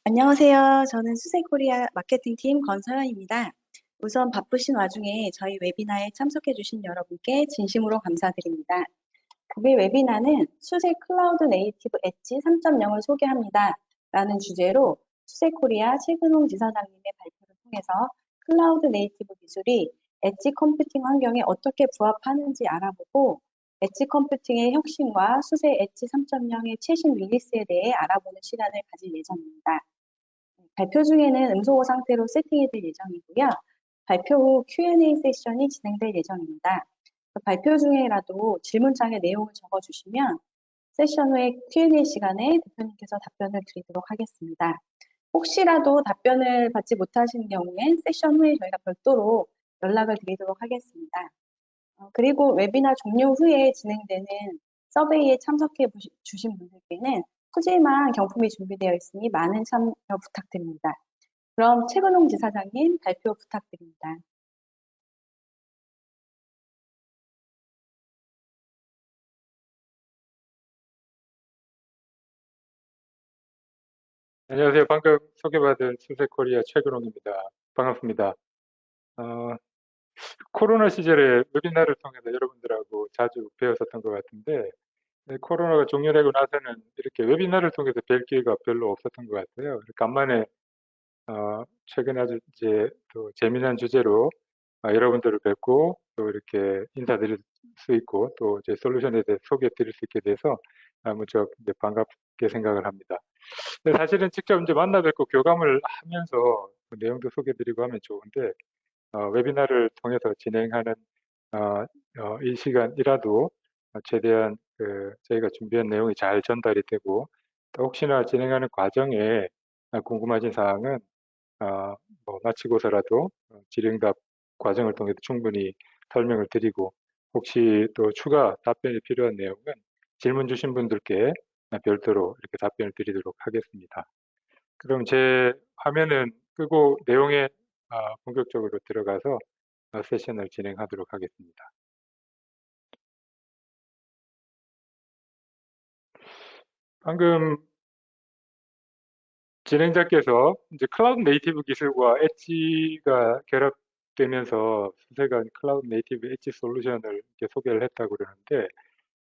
안녕하세요. 저는 수세코리아 마케팅팀 권서연입니다. 우선 바쁘신 와중에 저희 웨비나에 참석해 주신 여러분께 진심으로 감사드립니다. 오늘 웨비나는 수세 클라우드 네이티브 엣지 3.0을 소개합니다. 라는 주제로 수세코리아 최근홍 지사장님의 발표를 통해서 클라우드 네이티브 기술이 엣지 컴퓨팅 환경에 어떻게 부합하는지 알아보고 엣지 컴퓨팅의 혁신과 수세 엣지 3.0의 최신 릴리스에 대해 알아보는 시간을 가질 예정입니다. 발표 중에는 음소거 상태로 세팅해둘 예정이고요. 발표 후 Q&A 세션이 진행될 예정입니다. 발표 중에라도 질문창에 내용을 적어주시면 세션 후에 Q&A 시간에 대표님께서 답변을 드리도록 하겠습니다. 혹시라도 답변을 받지 못하신 경우엔 세션 후에 저희가 별도로 연락을 드리도록 하겠습니다. 그리고 웨비나 종료 후에 진행되는 서베이에 참석해 주신 분들께는 푸짐한 경품이 준비되어 있으니 많은 참여 부탁드립니다. 그럼 최근홍 지사장님 발표 부탁드립니다. 안녕하세요. 방금 소개받은 수세코리아 최근홍입니다. 반갑습니다. 코로나 시절에 웨비나를 통해서 여러분들하고 자주 배웠었던 것 같은데 코로나가 종료되고 나서는 이렇게 웨비나를 통해서 뵐 기회가 별로 없었던 것 같아요. 간만에 최근 아주 이제 또 재미난 주제로 여러분들을 뵙고 또 이렇게 인사드릴 수 있고 또 제 솔루션에 대해 소개해 드릴 수 있게 돼서 무척 이제 반갑게 생각을 합니다. 사실은 직접 이제 만나 뵙고 교감을 하면서 그 내용도 소개드리고 하면 좋은데 웨비나를 통해서 진행하는 이 시간이라도 최대한 저희가 준비한 내용이 잘 전달이 되고 또 혹시나 진행하는 과정에 궁금하신 사항은 마치고서라도 질의응답 과정을 통해서 충분히 설명을 드리고 혹시 또 추가 답변이 필요한 내용은 질문 주신 분들께 별도로 이렇게 답변을 드리도록 하겠습니다. 그럼 제 화면은 끄고 내용에 본격적으로 들어가서 세션을 진행하도록 하겠습니다. 방금 진행자께서 이제 클라우드 네이티브 기술과 엣지가 결합되면서 수세가 클라우드 네이티브 엣지 솔루션을 이렇게 소개를 했다고 그러는데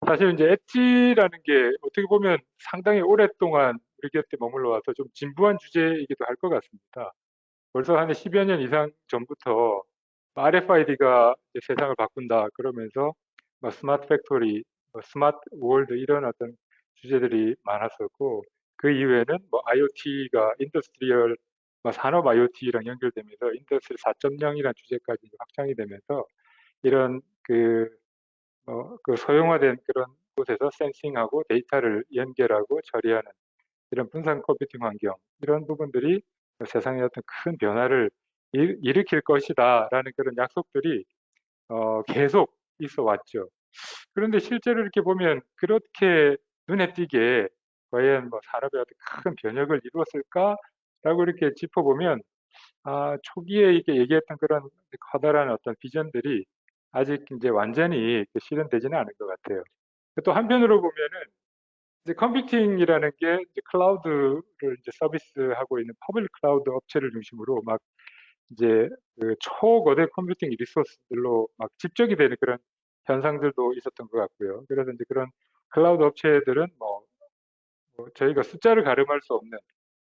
사실 이제 엣지라는 게 어떻게 보면 상당히 오랫동안 우리 곁에 머물러 와서 좀 진부한 주제이기도 할 것 같습니다. 벌써 한 10여 년 이상 전부터 RFID가 세상을 바꾼다 그러면서 스마트 팩토리, 스마트 월드 이런 어떤 주제들이 많았었고 그 이후에는 IoT가 인더스트리얼 산업 IoT랑 연결되면서 인더스트리 4.0이라는 주제까지 확장이 되면서 이런 그 소형화된 그런 곳에서 센싱하고 데이터를 연결하고 처리하는 이런 분산 컴퓨팅 환경 이런 부분들이 세상에 어떤 큰 변화를 일으킬 것이다라는 그런 약속들이 계속 있어 왔죠. 그런데 실제로 이렇게 보면 그렇게 눈에 띄게 과연 산업에 어떤 큰 변혁을 이루었을까라고 이렇게 짚어보면 초기에 이렇게 얘기했던 그런 커다란 어떤 비전들이 아직 이제 완전히 실현되지는 않은 것 같아요. 또 한편으로 보면은 이제 컴퓨팅이라는 게 이제 클라우드를 이제 서비스하고 있는 퍼블릭 클라우드 업체를 중심으로 막 이제 그 초거대 컴퓨팅 리소스들로 막 집적이 되는 그런 현상들도 있었던 것 같고요. 그래서 이제 그런 클라우드 업체들은 저희가 숫자를 가름할 수 없는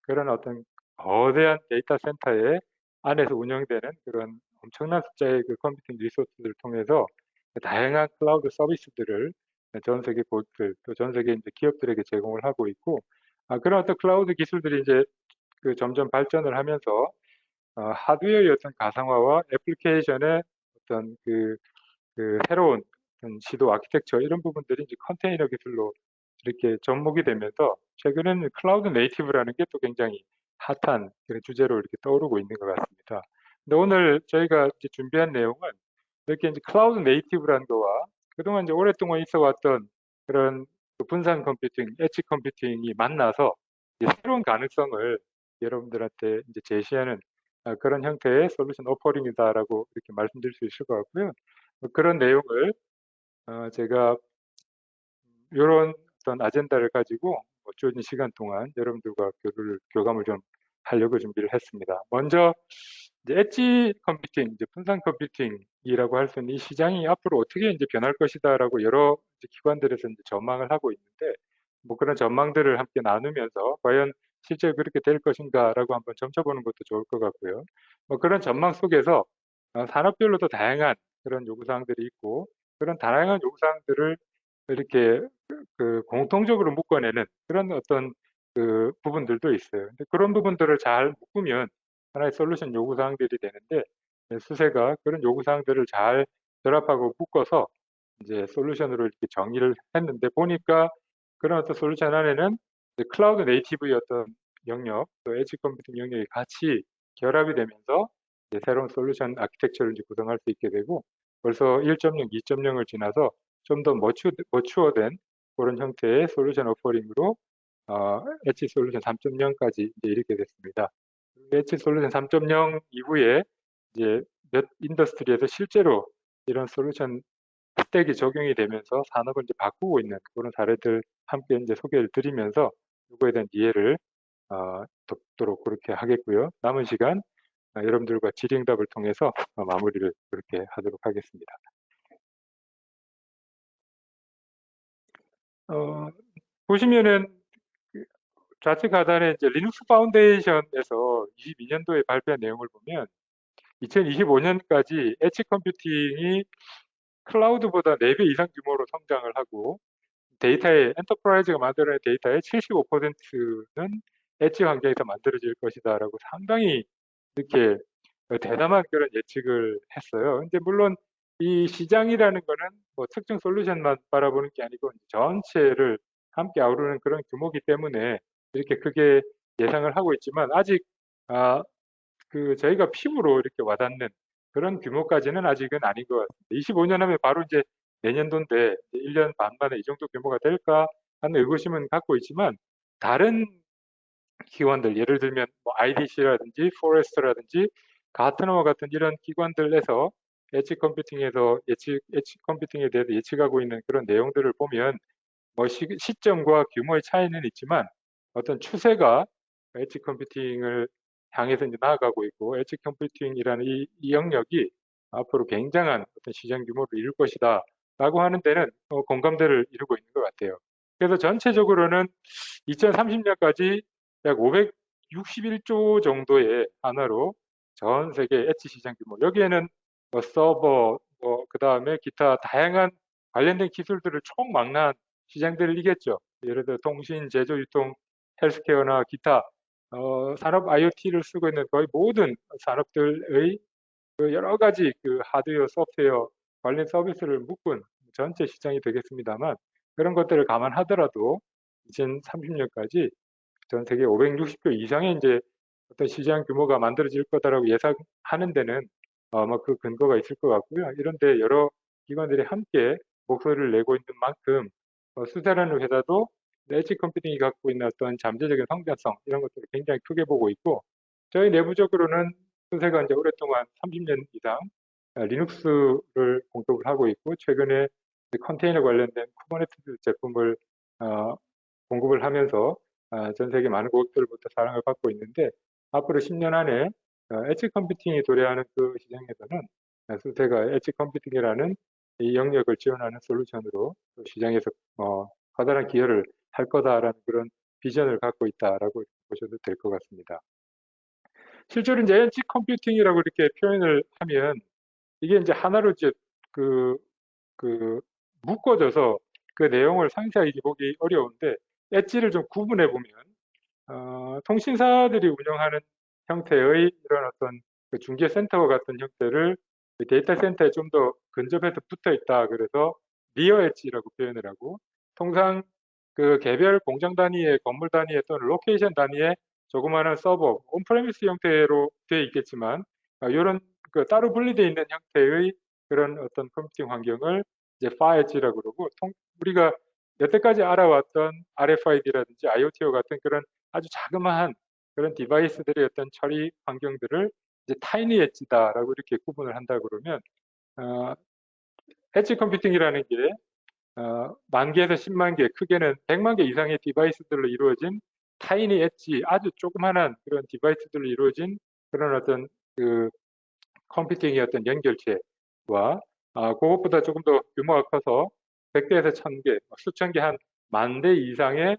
그런 어떤 거대한 데이터 센터에 안에서 운영되는 그런 엄청난 숫자의 그 컴퓨팅 리소스들을 통해서 다양한 클라우드 서비스들을 전 세계 고객들 또 전 세계 이제 기업들에게 제공을 하고 있고 그런 어떤 클라우드 기술들이 이제 그 점점 발전을 하면서 하드웨어의 어떤 가상화와 애플리케이션의 어떤 그 새로운 어떤 시도 아키텍처 이런 부분들이 이제 컨테이너 기술로 이렇게 접목이 되면서 최근에는 클라우드 네이티브라는 게 또 굉장히 핫한 그런 주제로 이렇게 떠오르고 있는 것 같습니다. 근데 오늘 저희가 이제 준비한 내용은 이렇게 이제 클라우드 네이티브라는 거와 그동안 이제 오랫동안 있어 왔던 그런 그 분산 컴퓨팅, 엣지 컴퓨팅이 만나서 이제 새로운 가능성을 여러분들한테 이제 제시하는 그런 형태의 솔루션 오퍼링이다라고 이렇게 말씀드릴 수 있을 것 같고요. 그런 내용을 제가 이런 어떤 아젠다를 가지고 주어진 시간 동안 여러분들과 교감을 좀 하려고 준비를 했습니다. 먼저 이제 엣지 컴퓨팅, 이제 분산 컴퓨팅이라고 할 수 있는 이 시장이 앞으로 어떻게 이제 변할 것이다라고 여러 이제 기관들에서 이제 전망을 하고 있는데, 뭐 그런 전망들을 함께 나누면서 과연 실제 그렇게 될 것인가라고 한번 점쳐보는 것도 좋을 것 같고요. 뭐 그런 전망 속에서 산업별로도 다양한 그런 요구사항들이 있고, 그런 다양한 요구사항들을 이렇게 공통적으로 묶어내는 그런 어떤 그 부분들도 있어요. 근데 그런 부분들을 잘 묶으면 하나의 솔루션 요구사항들이 되는데, 수세가 그런 요구사항들을 잘 결합하고 묶어서 이제 솔루션으로 이렇게 정의를 했는데, 보니까 그런 어떤 솔루션 안에는 클라우드 네이티브의 어떤 영역, 또 엣지 컴퓨팅 영역이 같이 결합이 되면서 이제 새로운 솔루션 아키텍처를 이제 구성할 수 있게 되고, 벌써 1.0, 2.0을 지나서 좀 더 머추어된 그런 형태의 솔루션 오퍼링으로 엣지 솔루션 3.0까지 이제 이렇게 됐습니다. 엣지 솔루션 3.0 이후에 이제 몇 인더스트리에서 실제로 이런 솔루션 스택이 적용이 되면서 산업을 이제 바꾸고 있는 그런 사례들 함께 이제 소개를 드리면서 이거에 대한 이해를 돕도록 그렇게 하겠고요. 남은 시간 여러분들과 질의응답을 통해서 마무리를 그렇게 하도록 하겠습니다. 보시면은 좌측 하단에 이제 리눅스 파운데이션에서 22년도에 발표한 내용을 보면 2025년까지 엣지 컴퓨팅이 클라우드보다 4배 이상 규모로 성장을 하고, 데이터의 엔터프라이즈가 만들어낸 데이터의 75%는 엣지 환경에서 만들어질 것이다라고 상당히 이렇게 대담한 그런 예측을 했어요. 근데 물론 이 시장이라는 거는 뭐 특정 솔루션만 바라보는 게 아니고 전체를 함께 아우르는 그런 규모이기 때문에 이렇게 크게 예상을 하고 있지만, 아직 저희가 피부로 이렇게 와닿는 그런 규모까지는 아직은 아닌 것 같습니다. 25년 하면 바로 이제 내년도인데 1년 반 만에 이 정도 규모가 될까 하는 의구심은 갖고 있지만, 다른 기관들, 예를 들면 뭐 IDC라든지 포레스트라든지 가트너와 같은 이런 기관들에서 엣지 컴퓨팅에서 엣지 컴퓨팅에 대해서 예측하고 있는 그런 내용들을 보면 뭐 시점과 규모의 차이는 있지만 어떤 추세가 엣지 컴퓨팅을 향해서 이제 나아가고 있고, 엣지 컴퓨팅이라는 이 영역이 앞으로 굉장한 어떤 시장 규모를 이룰 것이다 라고 하는 데는 공감대를 이루고 있는 것 같아요. 그래서 전체적으로는 2030년까지 약 561조 정도의 하나로 전 세계 엣지 시장 규모, 여기에는 뭐 서버, 그 다음에 기타 다양한 관련된 기술들을 총망라한 시장들이겠죠. 예를 들어 통신, 제조, 유통, 헬스케어나 기타 산업 IoT를 쓰고 있는 거의 모든 산업들의 그 여러 가지 그 하드웨어, 소프트웨어 관련 서비스를 묶은 전체 시장이 되겠습니다만, 그런 것들을 감안하더라도 2030년까지 전 세계 560조 이상의 이제 어떤 시장 규모가 만들어질 거다라고 예상하는 데는 그 근거가 있을 것 같고요. 이런데 여러 기관들이 함께 목소리를 내고 있는 만큼 수자라는 회사도 엣지 컴퓨팅이 갖고 있는 어떤 잠재적인 성장성 이런 것들을 굉장히 크게 보고 있고, 저희 내부적으로는 수세가 이제 오랫동안 30년 이상 리눅스를 공급을 하고 있고, 최근에 컨테이너 관련된 쿠버네티스 제품을 공급을 하면서 전 세계 많은 고객들로부터 사랑을 받고 있는데, 앞으로 10년 안에 엣지 컴퓨팅이 도래하는 그 시장에서는 수세가 엣지 컴퓨팅이라는 이 영역을 지원하는 솔루션으로 시장에서 커다란 기여를 할 거다라는 그런 비전을 갖고 있다라고 보셔도 될 것 같습니다. 실제로 이제 엣지 컴퓨팅이라고 이렇게 표현을 하면 이게 이제 하나로 이제 그 묶어져서 그 내용을 상세하게 보기 어려운데, 엣지를 좀 구분해 보면 통신사들이 운영하는 형태의 이런 어떤 그 중개센터와 같은 형태를 데이터 센터에 좀 더 근접해서 붙어 있다. 그래서 니어 엣지라고 표현을 하고, 통상 그 개별 공장 단위의 건물 단위의 또는 로케이션 단위의 조그마한 서버, 온프레미스 형태로 되어 있겠지만, 이런 그 따로 분리되어 있는 형태의 그런 어떤 컴퓨팅 환경을 이제 파 엣지라고 그러고, 우리가 여태까지 알아왔던 RFID라든지 IoT와 같은 그런 아주 자그마한 그런 디바이스들의 어떤 처리 환경들을 이제 타이니 엣지다라고 이렇게 구분을 한다 그러면, 엣지 컴퓨팅이라는 게 만 개에서 10만 개, 크게는 100만 개 이상의 디바이스들로 이루어진 타이니 엣지, 아주 조그만한 그런 디바이스들로 이루어진 그런 어떤 그 컴퓨팅의 어떤 연결체와 그것보다 조금 더 규모가 커서 100대에서 1000개, 수천 개, 한 만 대 이상의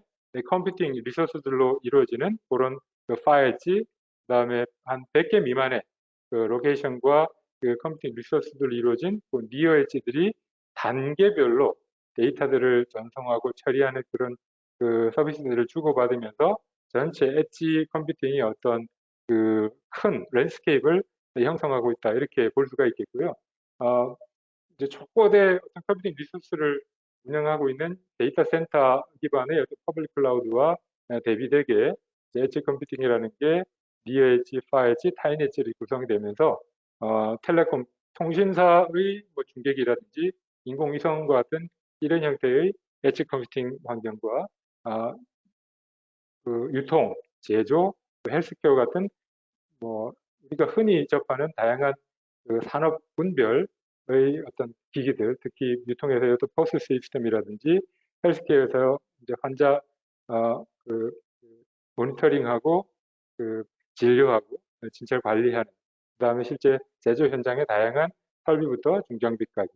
컴퓨팅 리소스들로 이루어지는 그런 그 파일지, 그다음에 한 100개 미만의 그 로케이션과 그 컴퓨팅 리소스들로 이루어진 그 니어 엣지들이 단계별로 데이터들을 전송하고 처리하는 그런 그 서비스들을 주고받으면서 전체 엣지 컴퓨팅이 어떤 그 큰 랜드스케이프를 형성하고 있다, 이렇게 볼 수가 있겠고요. 이제 족보대 어떤 컴퓨팅 리소스를 운영하고 있는 데이터 센터 기반의 어떤 퍼블릭 클라우드와 대비되게 엣지 컴퓨팅이라는 게 니어 엣지, 파 엣지, 타인 엣지를 구성이 되면서 텔레콤 통신사의 뭐 중계기라든지 인공위성과 같은 이런 형태의 엣지 컴퓨팅 환경과 그 유통, 제조, 헬스케어 같은 뭐 우리가 흔히 접하는 다양한 그 산업 분별의 어떤 기기들, 특히 유통에서의 또 포스 시스템이라든지 헬스케어에서 이제 환자 그 모니터링하고 그 진료하고 진찰 관리하는, 그다음에 실제 제조 현장의 다양한 설비부터 중장비까지,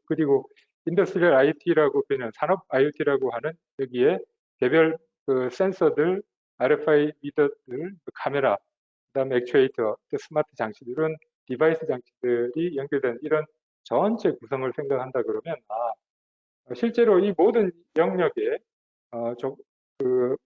그리고 인더스트리얼 IoT라고 표현한 산업 IoT라고 하는 여기에 개별 그 센서들, RFID 리더들, 카메라, 그다음에 액추에이터, 또 스마트 장치들은 디바이스 장치들이 연결된 이런 전체 구성을 생각한다 그러면 실제로 이 모든 영역에 그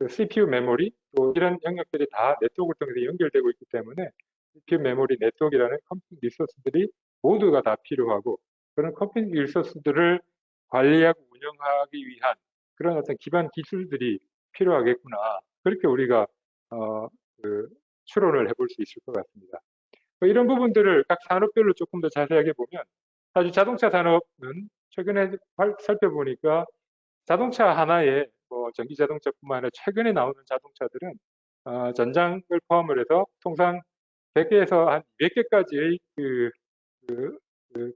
CPU 메모리 또 이런 영역들이 다 네트워크를 통해서 연결되고 있기 때문에 CPU 메모리 네트워크라는 컴퓨팅 리소스들이 모두가 다 필요하고, 그런 컴퓨팅 리소스들을 관리하고 운영하기 위한 그런 어떤 기반 기술들이 필요하겠구나, 그렇게 우리가 그 추론을 해볼 수 있을 것 같습니다. 이런 부분들을 각 산업별로 조금 더 자세하게 보면, 사실 자동차 산업은 최근에 살펴보니까 자동차 하나에 뭐 전기 자동차뿐만 아니라 최근에 나오는 자동차들은 전장을 포함을 해서 통상 100개에서 한 200개까지의 그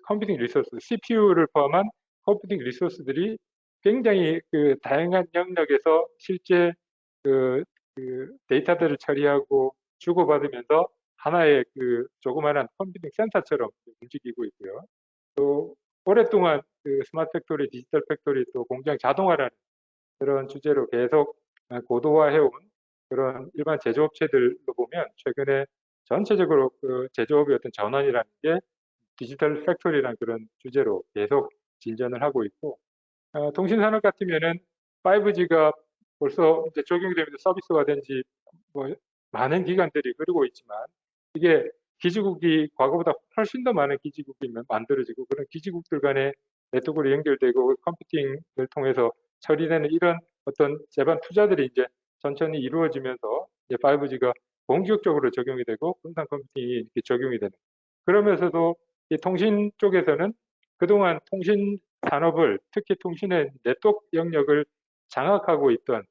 컴퓨팅 리소스, CPU를 포함한 컴퓨팅 리소스들이 굉장히 그 다양한 영역에서 실제 그 데이터들을 처리하고 주고받으면서 하나의 그 조그마한 컴퓨팅 센터처럼 움직이고 있고요. 또 오랫동안 그 스마트 팩토리, 디지털 팩토리, 또 공장 자동화라는 그런 주제로 계속 고도화해온 그런 일반 제조업체들로 보면, 최근에 전체적으로 그 제조업의 어떤 전환이라는 게 디지털 팩토리라는 그런 주제로 계속 진전을 하고 있고, 통신산업 같으면은 5G가 벌써 이제 적용이 되면서 서비스가 된 지 뭐 많은 기간들이 흐르고 있지만, 이게 기지국이 과거보다 훨씬 더 많은 기지국이 만들어지고, 그런 기지국들 간의 네트워크로 연결되고 컴퓨팅을 통해서 처리되는 이런 어떤 재반 투자들이 이제 천천히 이루어지면서 이제 5G가 본격적으로 적용이 되고 분산 컴퓨팅이 이렇게 적용이 되는, 그러면서도 이 통신 쪽에서는 그동안 통신 산업을, 특히 통신의 네트워크 영역을 장악하고 있던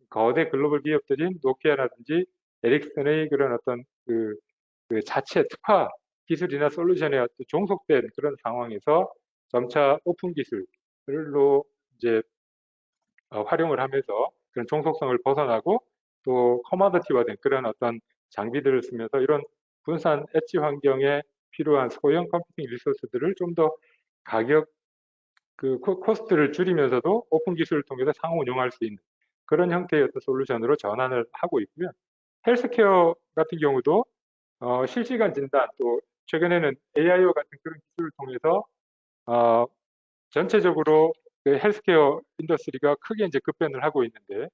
거대 글로벌 기업들인 노키아라든지 에릭슨의 그런 어떤 그 자체 특화 기술이나 솔루션에 어떤 종속된 그런 상황에서 점차 오픈 기술로 이제 활용을 하면서 그런 종속성을 벗어나고 또 커머더티화된 그런 어떤 장비들을 쓰면서 이런 분산 엣지 환경에 필요한 소형 컴퓨팅 리소스들을 좀 더 가격 그 코스트를 줄이면서도 오픈 기술을 통해서 상호 운용할 수 있는 그런 형태의 어떤 솔루션으로 전환을 하고 있고요. 헬스케어 같은 경우도 실시간 진단, 또 최근에는 AI와 같은 그런 기술을 통해서 전체적으로 그 헬스케어 인더스트리가 크게 이제 급변을 하고 있는데,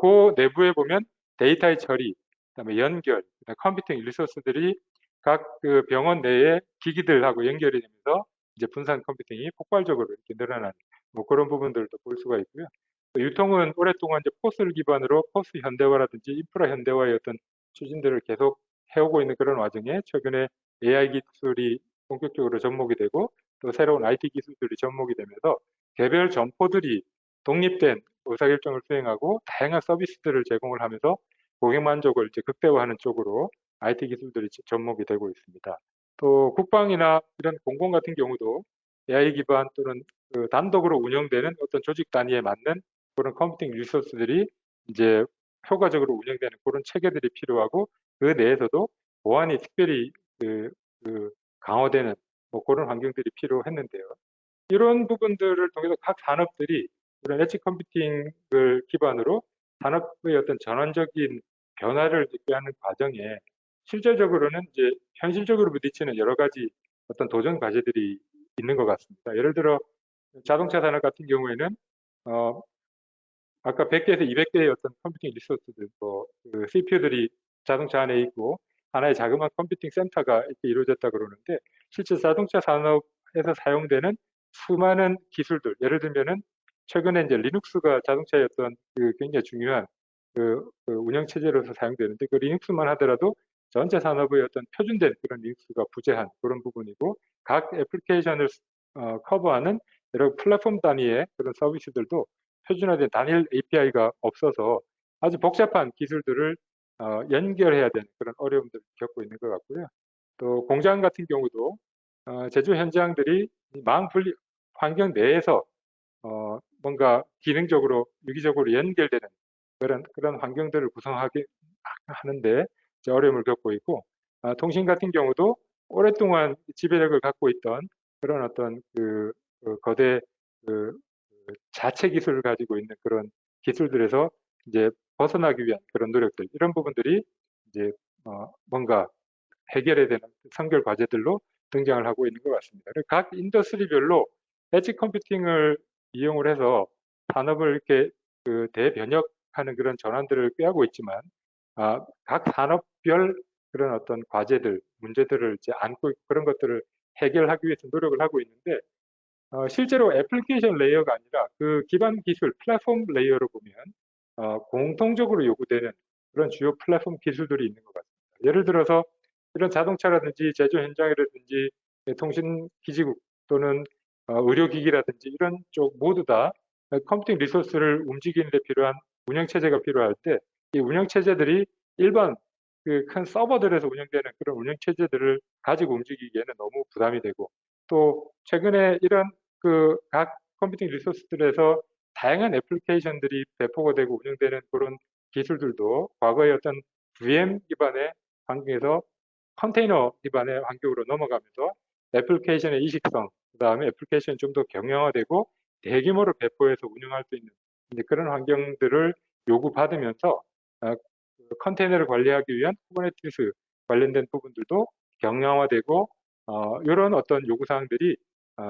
그 내부에 보면 데이터의 처리, 그다음에 연결, 그다음에 컴퓨팅 리소스들이 각 그 병원 내에 기기들하고 연결이 되면서 이제 분산 컴퓨팅이 폭발적으로 이렇게 늘어나는 뭐 그런 부분들도 볼 수가 있고요. 또 유통은 오랫동안 이제 포스를 기반으로 포스 현대화라든지 인프라 현대화의 어떤 추진들을 계속 해오고 있는 그런 와중에, 최근에 AI 기술이 본격적으로 접목이 되고 또 새로운 IT 기술들이 접목이 되면서 개별 점포들이 독립된 의사결정을 수행하고 다양한 서비스들을 제공을 하면서 고객 만족을 이제 극대화하는 쪽으로 IT 기술들이 접목이 되고 있습니다. 또 국방이나 이런 공공 같은 경우도 AI 기반 또는 그 단독으로 운영되는 어떤 조직 단위에 맞는 그런 컴퓨팅 리소스들이 이제 효과적으로 운영되는 그런 체계들이 필요하고, 그 내에서도 보안이 특별히 그 강화되는 뭐 그런 환경들이 필요했는데요. 이런 부분들을 통해서 각 산업들이 이런 엣지 컴퓨팅을 기반으로 산업의 어떤 전환적인 변화를 꾀하는 과정에 실제적으로는 이제 현실적으로 부딪히는 여러 가지 어떤 도전 과제들이 있는 것 같습니다. 예를 들어 자동차 산업 같은 경우에는 아까 100개에서 200개의 어떤 컴퓨팅 리소스들, 그 CPU들이 자동차 안에 있고 하나의 자그마한 컴퓨팅 센터가 이렇게 이루어졌다 그러는데, 실제 자동차 산업에서 사용되는 수많은 기술들, 예를 들면은 최근에 이제 리눅스가 자동차의 어떤 그 굉장히 중요한 그 운영 체제로서 사용되는데, 그 리눅스만 하더라도 전체 산업의 어떤 표준된 그런 리눅스가 부재한 그런 부분이고, 각 애플리케이션을 커버하는 여러 플랫폼 단위의 그런 서비스들도 표준화된 단일 API가 없어서 아주 복잡한 기술들을 연결해야 되는 그런 어려움들을 겪고 있는 것 같고요. 또 공장 같은 경우도 제조 현장들이 망 분리 환경 내에서 뭔가 기능적으로 유기적으로 연결되는 그런 환경들을 구성하게 하는데 이제 어려움을 겪고 있고, 통신 같은 경우도 오랫동안 지배력을 갖고 있던 그런 어떤 거대 그 자체 기술을 가지고 있는 그런 기술들에서 이제 벗어나기 위한 그런 노력들, 이런 부분들이 이제 뭔가 해결해야 되는 선결 과제들로 등장을 하고 있는 것 같습니다. 각 인더스트리별로 엣지 컴퓨팅을 이용을 해서 산업을 이렇게 대변혁하는 그런 전환들을 꾀하고 있지만, 각 산업별 그런 어떤 과제들, 문제들을 이제 안고 있고 그런 것들을 해결하기 위해서 노력을 하고 있는데, 실제로 애플리케이션 레이어가 아니라 그 기반 기술 플랫폼 레이어로 보면 공통적으로 요구되는 그런 주요 플랫폼 기술들이 있는 것 같습니다. 예를 들어서 이런 자동차라든지 제조 현장이라든지 통신 기지국 또는 의료기기라든지 이런 쪽 모두 다 컴퓨팅 리소스를 움직이는 데 필요한 운영 체제가 필요할 때, 이 운영 체제들이 일반 그 큰 서버들에서 운영되는 그런 운영 체제들을 가지고 움직이기에는 너무 부담이 되고, 또 최근에 이런 각 컴퓨팅 리소스들에서 다양한 애플리케이션들이 배포가 되고 운영되는 그런 기술들도 과거의 어떤 VM 기반의 환경에서 컨테이너 기반의 환경으로 넘어가면서 애플리케이션의 이식성, 그 다음에 애플리케이션이 좀 더 경량화되고 대규모로 배포해서 운영할 수 있는 그런 환경들을 요구받으면서 컨테이너를 관리하기 위한 쿠버네티스 관련된 부분들도 경량화되고, 이런 어떤 요구사항들이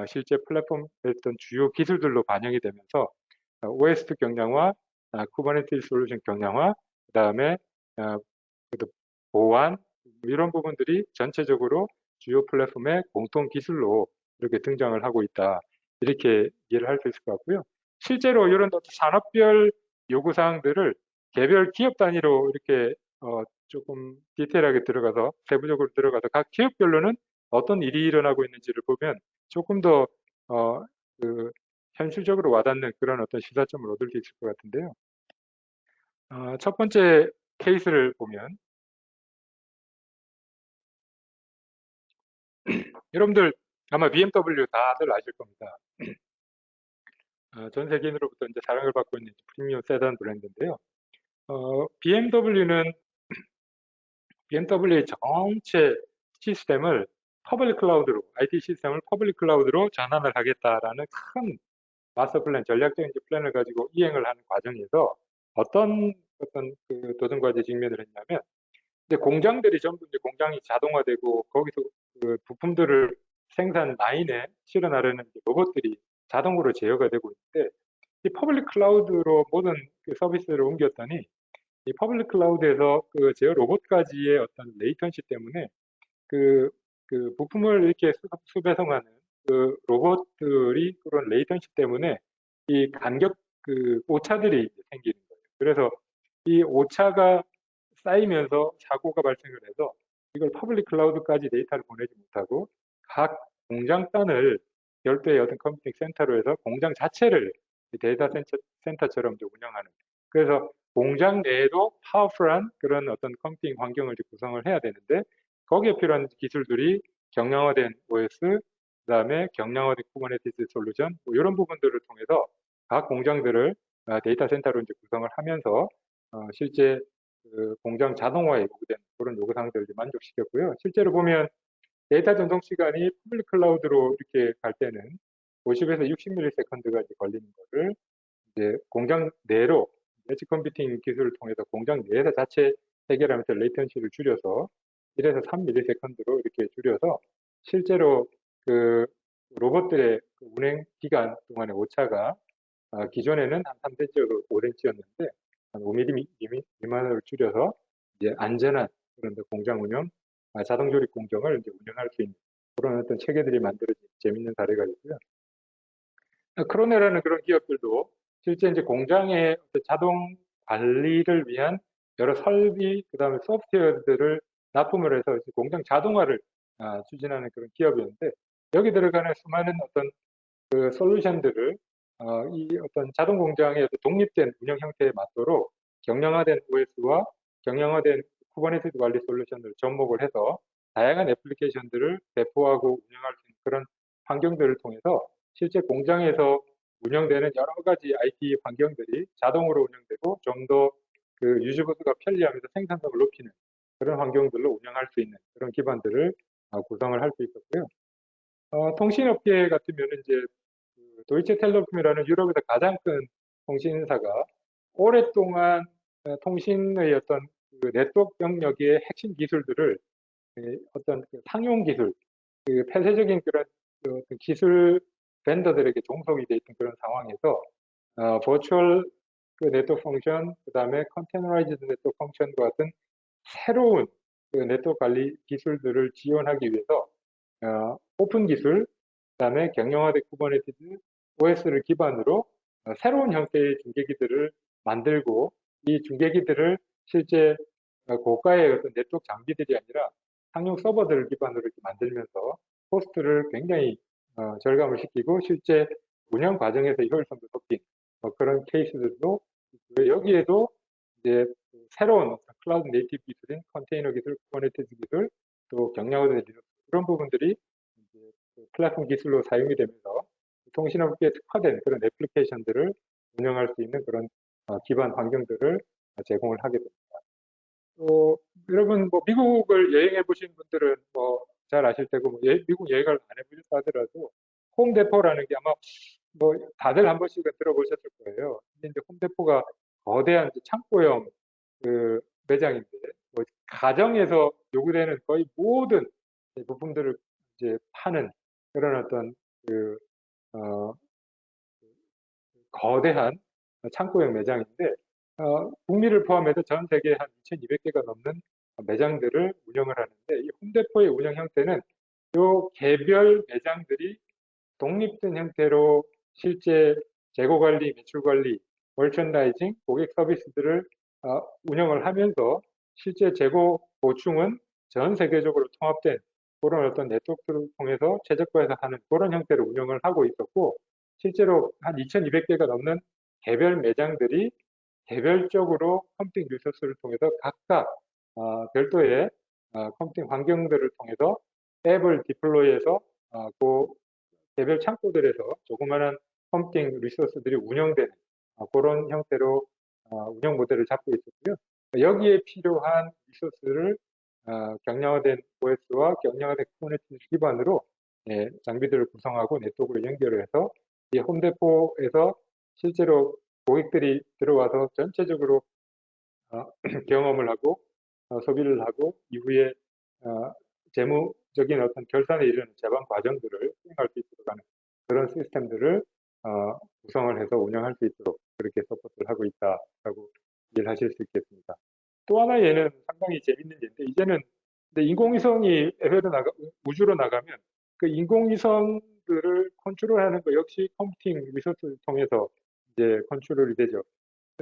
실제 플랫폼의 어떤 주요 기술들로 반영이 되면서 OS 경량화, 쿠버네티스 솔루션 경량화, 그 다음에 보안, 이런 부분들이 전체적으로 주요 플랫폼의 공통 기술로 이렇게 등장을 하고 있다, 이렇게 이해를 할 수 있을 것 같고요. 실제로 이런 산업별 요구사항들을 개별 기업 단위로 이렇게 조금 디테일하게 들어가서 세부적으로 들어가서 각 기업별로는 어떤 일이 일어나고 있는지를 보면 조금 더 현실적으로 와닿는 그런 어떤 시사점을 얻을 수 있을 것 같은데요. 첫 번째 케이스를 보면, 여러분들 아마 BMW 다들 아실 겁니다. 전 세계인으로부터 이제 사랑을 받고 있는 프리미엄 세단 브랜드인데요. BMW의 전체 시스템을 퍼블릭 클라우드로, IT 시스템을 퍼블릭 클라우드로 전환을 하겠다라는 큰 마스터 플랜, 전략적인 플랜을 가지고 이행을 하는 과정에서 어떤 그 도전 과제 직면을 했냐면, 이제 공장들이 전부 이제 공장이 자동화되고 거기서 그 부품들을 생산 라인에 실어나르는 로봇들이 자동으로 제어가 되고 있는데, 이 퍼블릭 클라우드로 모든 그 서비스를 옮겼더니 이 퍼블릭 클라우드에서 그 제어 로봇까지의 어떤 레이턴시 때문에 그 부품을 이렇게 수배송하는 그 로봇들이 그런 레이턴시 때문에 이 간격 오차들이 생기는 거예요. 그래서 이 오차가 쌓이면서 사고가 발생을 해서 이걸 퍼블릭 클라우드까지 데이터를 보내지 못하고 각 공장 단을 별도의 어떤 컴퓨팅 센터로 해서 공장 자체를 데이터 센터처럼 운영하는, 그래서 공장 내에도 파워풀한 그런 어떤 컴퓨팅 환경을 구성을 해야 되는데, 거기에 필요한 기술들이 경량화된 OS, 그다음에 경량화된 쿠버네티스 솔루션 뭐 이런 부분들을 통해서 각 공장들을 데이터 센터로 이제 구성을 하면서 실제 그 공장 자동화에 요구된 그런 요구사항들을 만족시켰고요. 실제로 보면 데이터 전송 시간이 퍼블릭 클라우드로 이렇게 갈 때는 50에서 60ms가 걸리는 거를 이제 공장 내로 엣지 컴퓨팅 기술을 통해서 공장 내에서 자체 해결하면서 레이턴시를 줄여서 1에서 3ms로 이렇게 줄여서 실제로 그 로봇들의 그 운행 기간 동안의 오차가 기존에는 한 3cm에서 5cm였는데 한 5mm 미만으로 줄여서 이제 안전한 그런 공장 운영, 자동 조립 공정을 이제 운영할 수 있는 그런 어떤 체계들이 만들어진 재밌는 사례가 있고요. 크로네라는 그런 기업들도 실제 이제 공장의 자동 관리를 위한 여러 설비, 그다음에 소프트웨어들을 납품을 해서 공장 자동화를 추진하는 그런 기업이었는데 여기 들어가는 수많은 어떤 그 솔루션들을 이 어떤 자동 공장의 독립된 운영 형태에 맞도록 경량화된 OS와 경량화된 쿠버네티스 관리 솔루션을 접목을 해서 다양한 애플리케이션들을 배포하고 운영할 수 있는 그런 환경들을 통해서 실제 공장에서 운영되는 여러 가지 IT 환경들이 자동으로 운영되고 좀 더 그 유저보드가 편리하면서 생산성을 높이는 그런 환경들로 운영할 수 있는 그런 기반들을 구성을 할 수 있었고요. 통신업계 같으면 이제 그 도이체 텔레콤이라는 유럽에서 가장 큰 통신사가 오랫동안 통신의 어떤 그 네트워크 영역의 핵심 기술들을 어떤 그 상용 기술, 그 폐쇄적인 그런 그 기술 벤더들에게 종속이 돼 있던 그런 상황에서 버추얼 그 네트워크 펑션, 그 다음에 컨테너라이즈드 네트워크 펑션과 같은 새로운 그 네트워크 관리 기술들을 지원하기 위해서 오픈 기술, 그다음에 경영화된 쿠버네티스 OS를 기반으로 새로운 형태의 중계기들을 만들고 이 중계기들을 실제 고가의 어떤 네트워크 장비들이 아니라 상용 서버들을 기반으로 이렇게 만들면서 코스트를 굉장히 절감을 시키고 실제 운영 과정에서 효율성도 높인 그런 케이스들도 있고요. 여기에도 이제 새로운 클라우드 네이티브 기술인 컨테이너 기술, 쿠버네티스 기술, 또 경량화된 기술 그런 부분들이 이제 플랫폼 기술로 사용이 되면서 통신업계에 특화된 그런 애플리케이션들을 운영할 수 있는 그런 기반 환경들을 제공을 하게 됩니다. 또 여러분 뭐 미국을 여행해 보신 분들은 뭐 잘 아실 테고 뭐 미국 여행을 안 해보셨다 하더라도 홈데포라는 게 아마 뭐 다들 한 번씩은 들어보셨을 거예요. 근데 이제 홈데포가 거대한 창고형 그 매장인데 뭐 가정에서 요구되는 거의 모든 부품들을 이제 파는 그런 어떤 그 어, 거대한 창고형 매장인데 북미를 포함해서 전 세계 한 2,200개가 넘는 매장들을 운영을 하는데 이 홈데포의 운영 형태는 요 개별 매장들이 독립된 형태로 실제 재고 관리, 매출 관리, 멀천다이징, 고객 서비스들을 운영을 하면서 실제 재고 보충은 전 세계적으로 통합된 그런 어떤 네트워크를 통해서 최적화해서 하는 그런 형태로 운영을 하고 있었고 실제로 한 2,200개가 넘는 개별 매장들이 개별적으로 컴퓨팅 리소스를 통해서 각각 별도의 컴퓨팅 환경들을 통해서 앱을 디플로이해서 그 개별 창고들에서 조그마한 컴퓨팅 리소스들이 운영되는 그런 형태로 운영 모델을 잡고 있었고요. 여기에 필요한 리소스를 경량화된 OS와 경량화된 쿠버네티스 기반으로 장비들을 구성하고 네트워크를 연결해서 이 홈데포에서 실제로 고객들이 들어와서 전체적으로 경험을 하고 소비를 하고 이후에 재무적인 어떤 결산에 이르는 제반 과정들을 수행할 수 있도록 하는 그런 시스템들을 구성을 해서 운영할 수 있도록 그렇게 서포트를 하고 있다라고 이해를 하실 수 있겠습니다. 또 하나 얘는 상당히 재밌는 예인데 이제는 인공위성이 우주로 나가면 그 인공위성들을 컨트롤하는 거 역시 컴퓨팅 리소스를 통해서 이제 컨트롤이 되죠.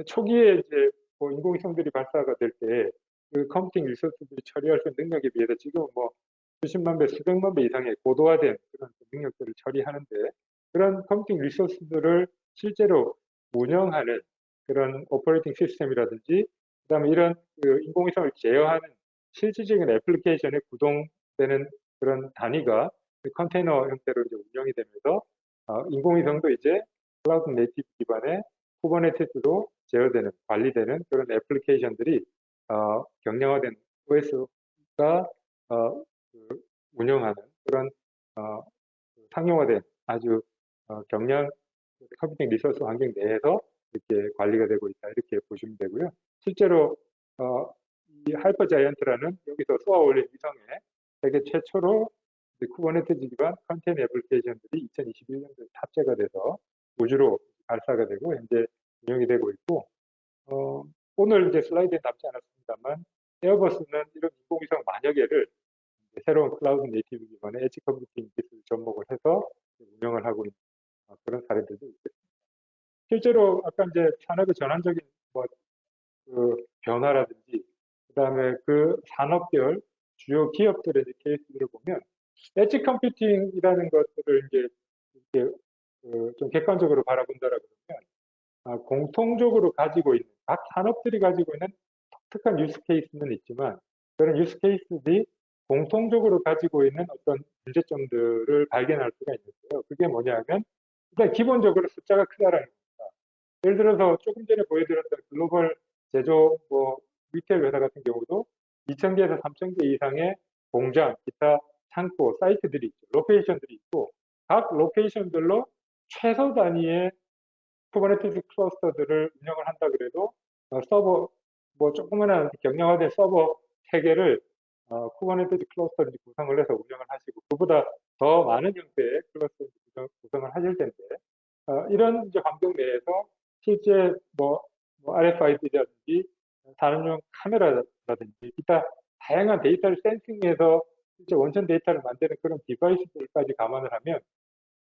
초기에 이제 뭐 인공위성들이 발사가 될 때 그 컴퓨팅 리소스들이 처리할 수 있는 능력에 비해서 지금 뭐 수십만 배, 수백만 배 이상의 고도화된 그런 능력들을 처리하는데 그런 컴퓨팅 리소스들을 실제로 운영하는 그런 오퍼레이팅 시스템이라든지 그다음에 이런 그 인공위성을 제어하는 실질적인 애플리케이션에 구동되는 그런 단위가 컨테이너 형태로 이제 운영이 되면서 인공위성도 이제 클라우드 네이티브 기반의 쿠버네티스로 제어되는, 관리되는 그런 애플리케이션들이 경량화된 OS가 운영하는 그런 상용화된 아주 경량 컴퓨팅 리소스 환경 내에서 이렇게 관리가 되고 있다 이렇게 보시면 되고요. 실제로 이 하이퍼 자이언트라는 여기서 쏘아 올린 위성에 세계 최초로 쿠버네티스 기반 컨테이너 애플리케이션들이 2021년도에 탑재가 돼서 우주로 발사가 되고 현재 운영이 되고 있고 오늘 이제 슬라이드에 남지 않았습니다만 에어버스는 이런 인공위성 만여 개를 새로운 클라우드 네이티브 기반의 엣지 컴퓨팅 기술을 접목을 해서 운영을 하고 있는 그런 사례들도 있습니다. 실제로 아까 이제 산업의 전환적인 그 변화라든지 그다음에 그 산업별 주요 기업들의 케이스들을 보면 엣지 컴퓨팅이라는 것들을 이제 이렇게 좀 객관적으로 바라본다라 그러면 공통적으로 가지고 있는 각 산업들이 가지고 있는 독특한 유스 케이스는 있지만 그런 유스 케이스들이 공통적으로 가지고 있는 어떤 문제점들을 발견할 수가 있는데요. 그게 뭐냐면 일단 기본적으로 숫자가 크다라는 겁니다. 예를 들어서 조금 전에 보여드렸던 글로벌 제조 리테일 회사 같은 경우도 2,000개에서 3,000개 이상의 공장, 기타 창고, 사이트들이 있죠. 로케이션들이 있고 각 로케이션들로 최소 단위의 쿠버네티스 클러스터들을 운영을 한다 그래도 서버 조그마한 경량화된 서버 3개를 쿠버네티스 클러스터를 구성을 해서 운영을 하시고 그보다 더 많은 형태의 클러스터 구성을 하실 텐데 이런 이제 환경 내에서 실제 RFID라든지 산업용 카메라라든지 기타 다양한 데이터를 센싱해서 실제 원천 데이터를 만드는 그런 디바이스들까지 감안을 하면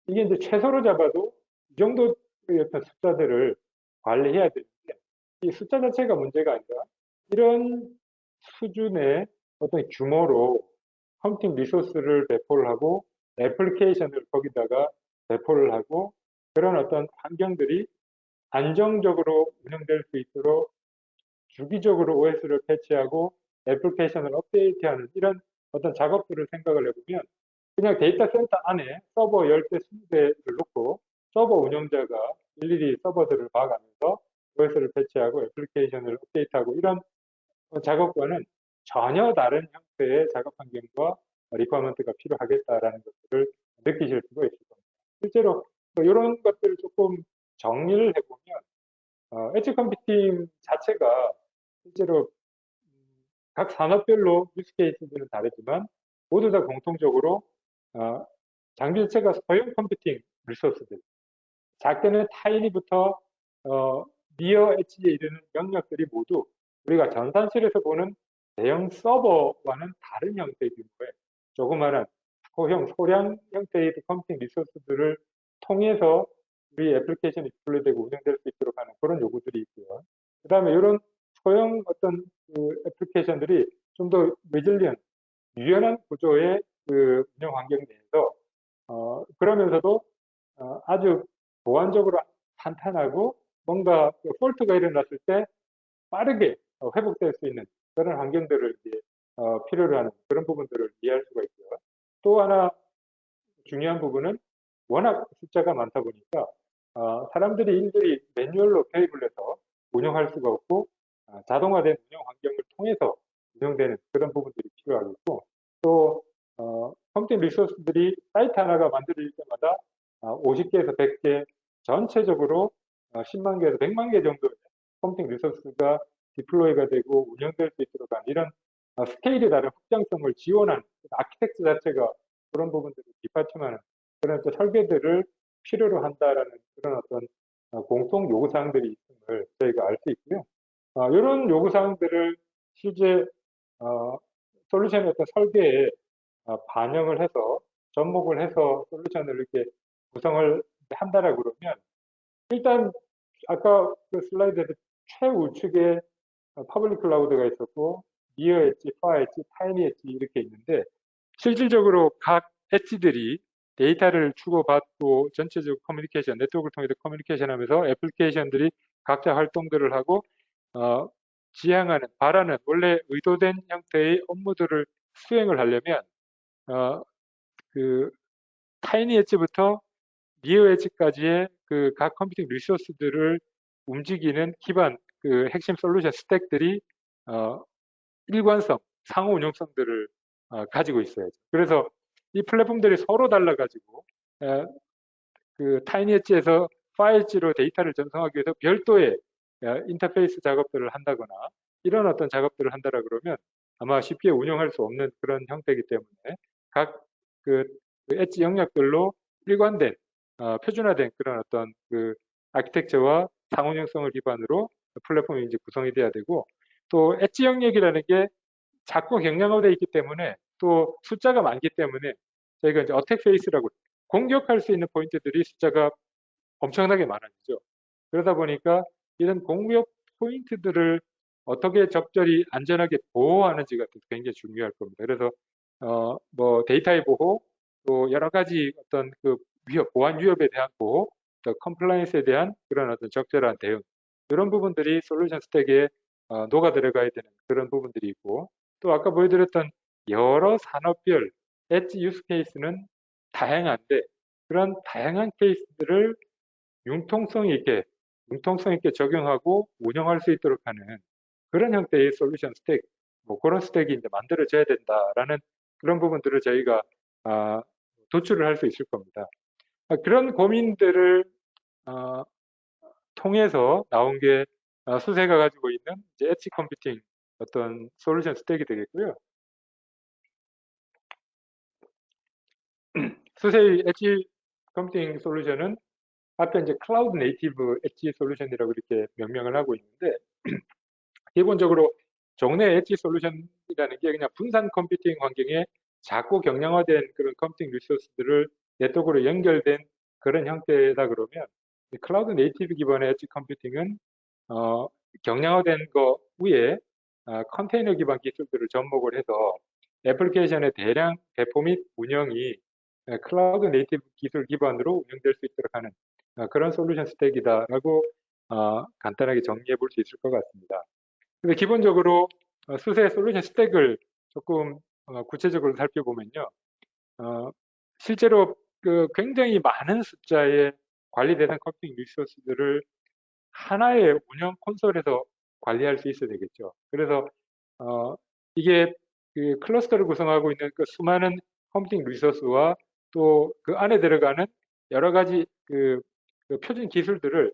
이게 이제 최소로 잡아도 이 정도의 어떤 숫자들을 관리해야 되는데 이 숫자 자체가 문제가 아니라 이런 수준의 어떤 규모로 컴퓨팅 리소스를 배포를 하고 애플리케이션을 거기다가 배포를 하고 그런 어떤 환경들이 안정적으로 운영될 수 있도록 주기적으로 OS를 패치하고 애플리케이션을 업데이트하는 이런 어떤 작업들을 생각을 해보면 그냥 데이터 센터 안에 서버 10대, 20대를 놓고 서버 운영자가 일일이 서버들을 봐가면서 OS를 패치하고 애플리케이션을 업데이트하고 이런 작업과는 전혀 다른 형태의 작업 환경과 리퀘어먼트가 필요하겠다라는 것들을 느끼실 수가 있을 겁니다. 실제로 이런 것들을 조금 정리를 해보면 엣지 컴퓨팅 자체가 실제로 각 산업별로 유스 케이스들은 다르지만 모두 다 공통적으로 장비 자체가 소형 컴퓨팅 리소스들 작게는 타이니부터 니어 엣지에 이르는 영역들이 모두 우리가 전산실에서 보는 대형 서버와는 다른 형태의 규모의 조그마한 소량 형태의 컴퓨팅 리소스들을 통해서 우리 애플리케이션이 디플로이되고 운영될 수 있도록 하는 그런 요구들이 있고요. 그 다음에 이런 소형 어떤 그 애플리케이션들이 좀 더 레질리언, 유연한 구조의 그 운영 환경 내에서 그러면서도 아주 보안적으로 탄탄하고 뭔가 폴트가 일어났을 때 빠르게 회복될 수 있는 그런 환경들을 이제 필요로 하는 그런 부분들을 이해할 수가 있고요. 또 하나 중요한 부분은 워낙 숫자가 많다 보니까 사람들이 일일이 매뉴얼로 개입을 해서 운영할 수가 없고 자동화된 운영 환경을 통해서 운영되는 그런 부분들이 필요하겠고 또 컴퓨팅 리소스들이 사이트 하나가 만들어질 때마다 50개에서 100개 전체적으로 10만 개에서 100만 개 정도의 컴퓨팅 리소스가 디플로이가 되고 운영될 수 있도록 하는 이런 스케일에 따른 확장성을 지원하는 아키텍트 자체가 그런 부분들을 뒷받침하는 그런 어떤 설계들을 필요로 한다라는 그런 어떤 공통 요구사항들이 있음을 저희가 알 수 있고요. 이런 요구사항들을 실제 솔루션의 어떤 설계에 반영을 해서 접목을 해서 솔루션을 이렇게 구성을 한다라고 그러면 일단 아까 그 슬라이드에서 최우측에 퍼블릭 클라우드가 있었고 니어 엣지, 파워 엣지, 타이니 엣지 이렇게 있는데 실질적으로 각 엣지들이 데이터를 주고받고 전체적 커뮤니케이션, 네트워크를 통해서 커뮤니케이션 하면서 애플리케이션들이 각자 활동들을 하고 지향하는, 바라는 원래 의도된 형태의 업무들을 수행을 하려면 그 타이니 엣지부터 니어 엣지까지의 그 각 컴퓨팅 리소스들을 움직이는 기반 그 핵심 솔루션 스택들이 일관성, 상호 운용성들을 가지고 있어야죠. 그래서 이 플랫폼들이 서로 달라가지고 그 타이니 엣지에서 파이 엣지로 데이터를 전송하기 위해서 별도의 인터페이스 작업들을 한다거나 이런 어떤 작업들을 한다라 그러면 아마 쉽게 운영할 수 없는 그런 형태이기 때문에 각그 엣지 영역별로 일관된 표준화된 그런 어떤 그 아키텍처와 상호형성을 기반으로 플랫폼이 이제 구성이 돼야 되고 또 엣지 영역이라는 게 작고 경량화되어 있기 때문에 또 숫자가 많기 때문에 저희가 이제 어택 페이스라고 공격할 수 있는 포인트들이 숫자가 엄청나게 많아지죠. 그러다 보니까 이런 공격 포인트들을 어떻게 적절히 안전하게 보호하는지가 굉장히 중요할 겁니다. 그래서 뭐 데이터의 보호, 또 여러 가지 어떤 그 위협, 보안 위협에 대한 보호, 또 컴플라이언스에 대한 그런 어떤 적절한 대응 이런 부분들이 솔루션 스택에 녹아 들어가야 되는 그런 부분들이 있고 또 아까 보여드렸던 여러 산업별 엣지 유스 케이스는 다양한데 그런 다양한 케이스들을 융통성 있게 적용하고 운영할 수 있도록 하는 그런 형태의 솔루션 스택, 뭐 그런 스택이 이제 만들어져야 된다라는 그런 부분들을 저희가 도출을 할 수 있을 겁니다. 그런 고민들을 통해서 나온 게 수세가 가지고 있는 이제 엣지 컴퓨팅 어떤 솔루션 스택이 되겠고요. 수세의 엣지 컴퓨팅 솔루션은 앞에 이제 클라우드 네이티브 엣지 솔루션이라고 이렇게 명명을 하고 있는데 기본적으로 종래 엣지 솔루션이라는 게 그냥 분산 컴퓨팅 환경에 작고 경량화된 그런 컴퓨팅 리소스들을 네트워크로 연결된 그런 형태다 그러면 클라우드 네이티브 기반의 엣지 컴퓨팅은 경량화된 거 위에 컨테이너 기반 기술들을 접목을 해서 애플리케이션의 대량 배포 및 운영이 클라우드 네이티브 기술 기반으로 운영될 수 있도록 하는 그런 솔루션 스택이다라고 간단하게 정리해 볼 수 있을 것 같습니다. 근데 기본적으로 수세 솔루션 스택을 조금 구체적으로 살펴보면요. 실제로 그 굉장히 많은 숫자의 관리 대상 컴퓨팅 리소스들을 하나의 운영 콘솔에서 관리할 수 있어야 되겠죠. 그래서 이게 그 클러스터를 구성하고 있는 그 수많은 컴퓨팅 리소스와 또 그 안에 들어가는 여러 가지 그 표준 기술들을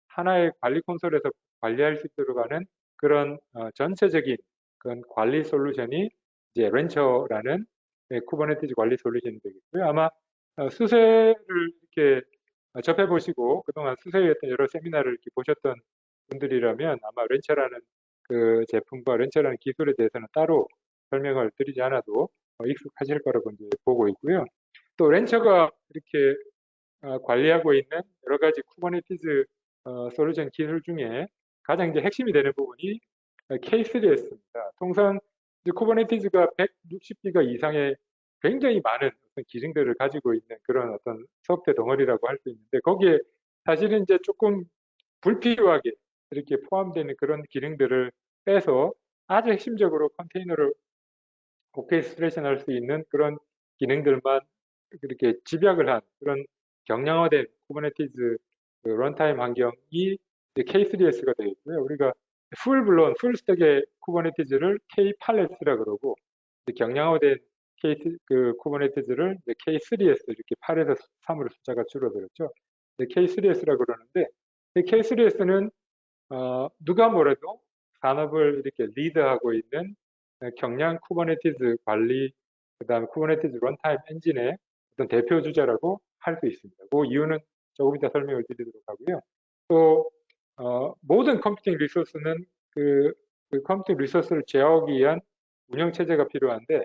하나의 관리 콘솔에서 관리할 수 있도록 하는 그런 전체적인 그런 관리 솔루션이 이제 렌처라는 쿠버네티즈 관리 솔루션이 되겠고요. 아마 수세를 이렇게 접해보시고 그동안 수세에 어떤 여러 세미나를 이렇게 보셨던 분들이라면 아마 렌처라는 그 제품과 렌처라는 기술에 대해서는 따로 설명을 드리지 않아도 익숙하실 거라고 이제 보고 있고요. 또 렌처가 이렇게 관리하고 있는 여러 가지 쿠버네티즈 솔루션 기술 중에 가장 이제 핵심이 되는 부분이 K3S입니다. 통상 이제 쿠버네티즈가 160기가 이상의 굉장히 많은 어떤 기능들을 가지고 있는 그런 어떤 소프트 덩어리라고 할 수 있는데 거기에 사실은 이제 조금 불필요하게 이렇게 포함되는 그런 기능들을 빼서 아주 핵심적으로 컨테이너를 오케스트레이션 할 수 있는 그런 기능들만 그렇게 집약을 한 그런 경량화된 쿠버네티즈 그 런타임 환경이 K3S가 되어 있고요. 우리가 풀 스택의 쿠버네티즈를 K 팔렛이라 그러고 경량화된 그 쿠버네티즈를 K3S 이렇게 8에서 3으로 숫자가 줄어들었죠. K3S라 그러는데 K3S는 누가 뭐래도 산업을 이렇게 리드하고 있는 경량 쿠버네티즈 관리, 그다음 쿠버네티즈 런타임 엔진의 어떤 대표 주자라고 할 수 있습니다. 그 이유는 조금 이따 설명을 드리도록 하고요. 또 모든 컴퓨팅 리소스는 그 컴퓨팅 리소스를 제어하기 위한 운영 체제가 필요한데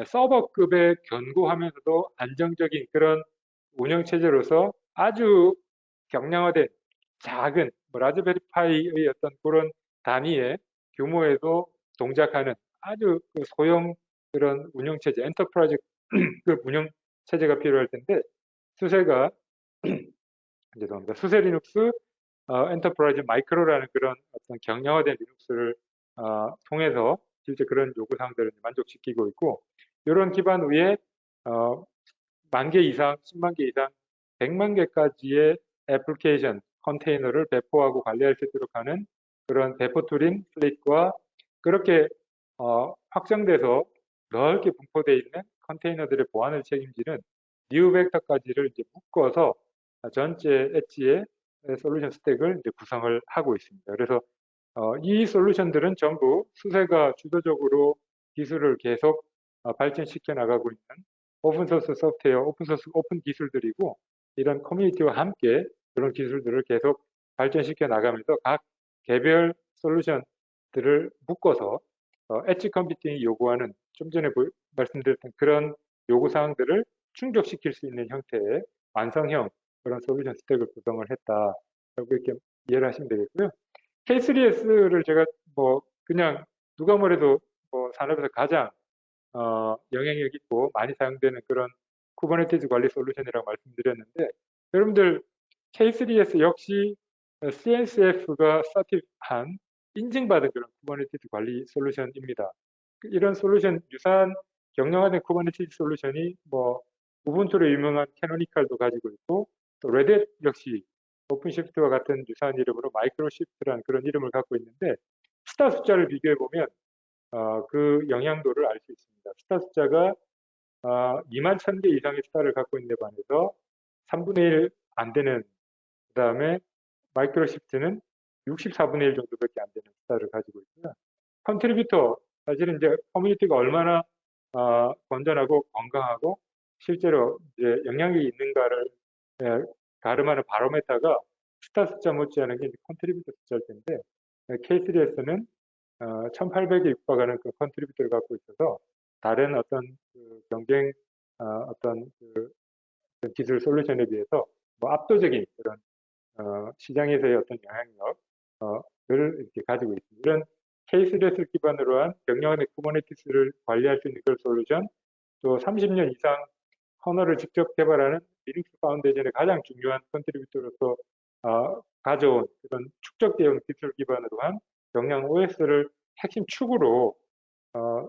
서버급의 견고하면서도 안정적인 그런 운영 체제로서 아주 경량화된 작은 라즈베리 파이의 어떤 그런 단위의 규모에도 동작하는 아주 그 소형 그런 운영체제, 엔터프라이즈 그 운영체제가 필요할 텐데 수세가 죄송합니다. 수세 리눅스 엔터프라이즈 마이크로라는 그런 어떤 경량화된 리눅스를 통해서 실제 그런 요구 사항들을 만족시키고 있고 이런 기반 위에 만 개 이상, 10만 개 이상, 100만 개까지의 애플리케이션 컨테이너를 배포하고 관리할 수 있도록 하는 그런 배포 툴인 플릿과 그렇게 확장돼서 넓게 분포되어 있는 컨테이너들의 보안을 책임지는 뉴벡터까지를 이제 묶어서 전체 엣지의 솔루션 스택을 이제 구성을 하고 있습니다. 그래서 이 솔루션들은 전부 수세가 주도적으로 기술을 계속 발전시켜 나가고 있는 오픈소스 소프트웨어, 오픈소스 오픈 기술들이고 이런 커뮤니티와 함께 그런 기술들을 계속 발전시켜 나가면서 각 개별 솔루션들을 묶어서 엣지 컴퓨팅이 요구하는 좀 전에 말씀드렸던 그런 요구 사항들을 충족시킬 수 있는 형태의 완성형 그런 솔루션 스택을 구성을 했다라고 이렇게 이해를 하시면 되겠고요. K3S를 제가 뭐 그냥 누가 뭐래도 뭐 산업에서 가장 영향력 있고 많이 사용되는 그런 쿠버네티즈 관리 솔루션이라고 말씀드렸는데 여러분들 K3S 역시 CNCF가 서티한 인증받은 그런 쿠버네티즈 관리 솔루션입니다. 이런 솔루션 유사한 경량화된 쿠버네티즈 솔루션이 뭐 우분투로 유명한 캐노니칼도 가지고 있고 또 레드햇 역시 오픈시프트와 같은 유사한 이름으로 마이크로시프트라는 그런 이름을 갖고 있는데 스타 숫자를 비교해 보면 그 영향도를 알 수 있습니다. 스타 숫자가 2만 1000개 이상의 스타를 갖고 있는 데 반해서 3분의 1 안 되는 그 다음에 마이크로시프트는 64분의 1 정도밖에 안 되는 스타를 가지고 있고요. 컨트리뷰터 사실은 이제 커뮤니티가 얼마나 건전하고 건강하고 실제로 이제 영향력이 있는가를 가름하는 바로메타가 스타 숫자 못지않은 게 컨트리뷰터 숫자일 텐데 K3S는 1800에 육박하는 그 컨트리뷰터를 갖고 있어서 다른 어떤 그 경쟁 어떤 그 기술 솔루션에 비해서 뭐 압도적인 그런 시장에서의 어떤 영향력을 이렇게 가지고 있습니다. 이런 K3S를 기반으로 한 경량화된 쿠버네티스를 관리할 수 있는 그런 솔루션, 또 30년 이상 커널을 직접 개발하는 리눅스 파운데이션의 가장 중요한 컨트리뷰터로서 가져온 그런 축적되어 온 기술 기반으로 한 경량 OS를 핵심 축으로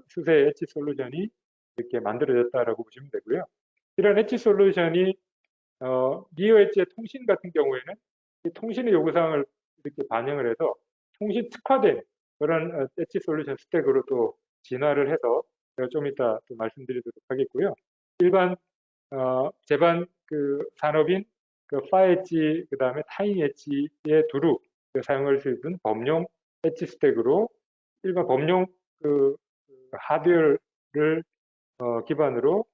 수세 엣지 솔루션이 이렇게 만들어졌다라고 보시면 되고요. 이런 엣지 솔루션이 니어 엣지의 통신 같은 경우에는 이 통신의 요구사항을 이렇게 반영을 해서 통신 특화된 그런 엣지 솔루션 스택으로 또 진화를 해서 제가 좀 이따 또 말씀드리도록 하겠고요. 일반 제반 그 산업인 그 파엣지 그다음에 타이니 엣지의 두루 사용할 수 있는 범용 엣지 스택으로 일반 범용 그 하드웨어를 기반으로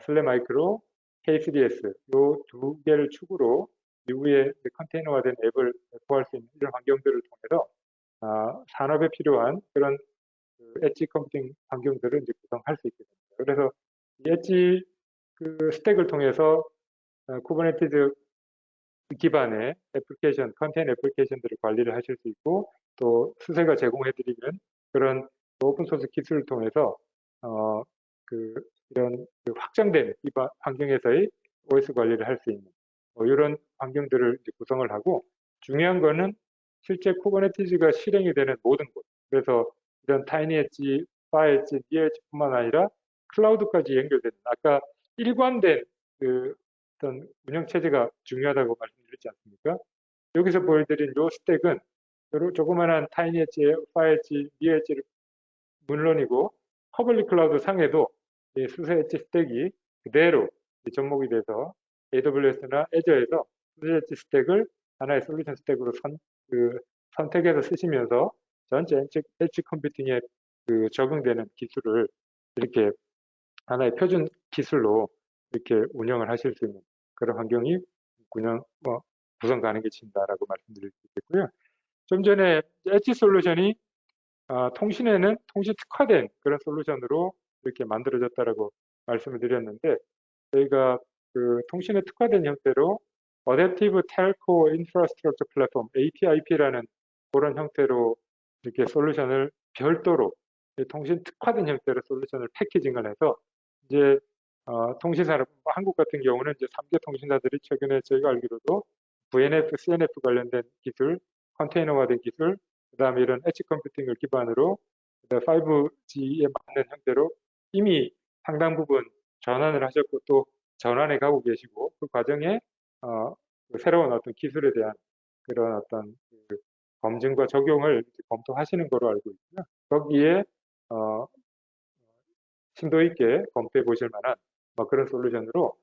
슬램 마이크로 K3S 요 두 개를 축으로 이후에 컨테이너화된 앱을 배포할 수 있는 이런 환경들을 통해서 산업에 필요한 그런 엣지 컴퓨팅 환경들을 이제 구성할 수 있게 됩니다. 그래서 이 엣지 그 스택을 통해서 쿠버네티즈 기반의 애플리케이션, 컨테이너 애플리케이션들을 관리를 하실 수 있고 또 수세가 제공해드리는 그런 오픈소스 기술을 통해서 이런 그 확장된 기반 환경에서의 OS 관리를 할 수 있는 이런 환경들을 이제 구성을 하고 중요한 거는 실제 쿠버네티즈가 실행이 되는 모든 곳 그래서 이런 타이니 엣지, 파 엣지, 니어 엣지뿐만 아니라 클라우드까지 연결되는 아까 일관된 그 어떤 운영 체제가 중요하다고 말씀드렸지 않습니까? 여기서 보여드린 요 스택은 조그만한 타이니 엣지, 파 엣지, 니어 엣지를 물론이고 퍼블릭 클라우드 상에도 수세 엣지 스택이 그대로 접목이 돼서 AWS나 애저에서 수세 엣지 스택을 하나의 솔루션 스택으로 선택해서 쓰시면서 전체 엣지 컴퓨팅에 적용되는 기술을 이렇게 하나의 표준 기술로 이렇게 운영을 하실 수 있는 그런 환경이 구성 가능해진다라고 말씀드릴 수 있겠고요. 좀 전에 엣지 솔루션이 통신에는 통신 특화된 그런 솔루션으로 이렇게 만들어졌다라고 말씀을 드렸는데 저희가 그 통신에 특화된 형태로 Adaptive Telco Infrastructure Platform (ATIP라는 그런 형태로 이렇게 솔루션을 별도로 통신 특화된 형태로 솔루션을 패키징을 해서 이제 통신산업 한국 같은 경우는 이제 3개 통신사들이 최근에 저희가 알기로도 VNF, CNF 관련된 기술, 컨테이너화된 기술, 그다음에 이런 엣지 컴퓨팅을 기반으로 5G에 맞는 형태로 이미 상당 부분 전환을 하셨고 또 전환해 가고 계시고 그 과정에 그 새로운 어떤 기술에 대한 그런 어떤 그 검증과 적용을 검토하시는 거로 알고 있고요. 거기에 심도 있게 검토해 보실 만한 뭐 그런 솔루션으로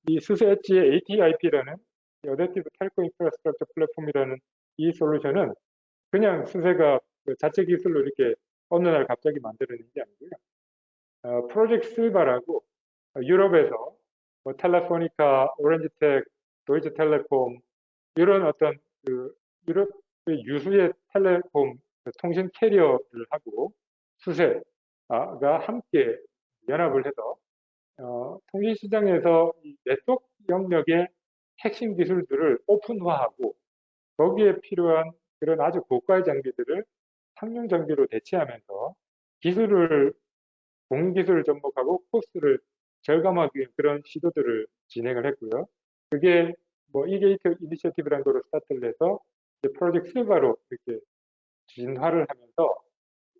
이 수세 엣지의 ATIP라는 어댑티브 텔코 인프라스트럭처 플랫폼이라는 이 솔루션은 그냥 수세가 그 자체 기술로 이렇게 어느 날 갑자기 만들어낸 게 아니고요. 프로젝트 실바라고 유럽에서 뭐 텔레포니카, 오렌지텍, 도이치텔레콤 이런 어떤 그 유럽의 유수의 텔레콤 통신 캐리어를 하고 수세가 함께 연합을 해서 통신 시장에서 이 네트워크 영역의 핵심 기술들을 오픈화하고 거기에 필요한 그런 아주 고가의 장비들을 상용 장비로 대체하면서 기술을 공기술을 접목하고 코스트를 절감하기 위한 그런 시도들을 진행을 했고요. 그게 뭐 이게이트 이니셔티브라는 거로 스타트를 해서 이제 프로젝트 실바로 이렇게 진화를 하면서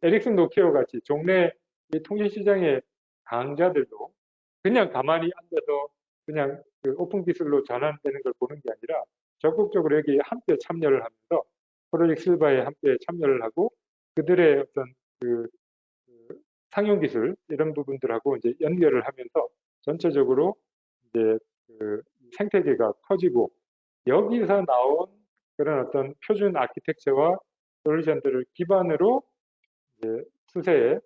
에릭슨 노키아 같이 종래 이 통신 시장의 강자들도 그냥 가만히 앉아서 그냥 그 오픈 기술로 전환되는 걸 보는 게 아니라 적극적으로 여기 함께 참여를 하면서 프로젝트 실바에 함께 참여를 하고 그들의 어떤 그 상용 기술 이런 부분들하고 이제 연결을 하면서 전체적으로 이제 그 생태계가 커지고 여기서 나온 그런 어떤 표준 아키텍처와 솔루션들을 기반으로 이제 수세의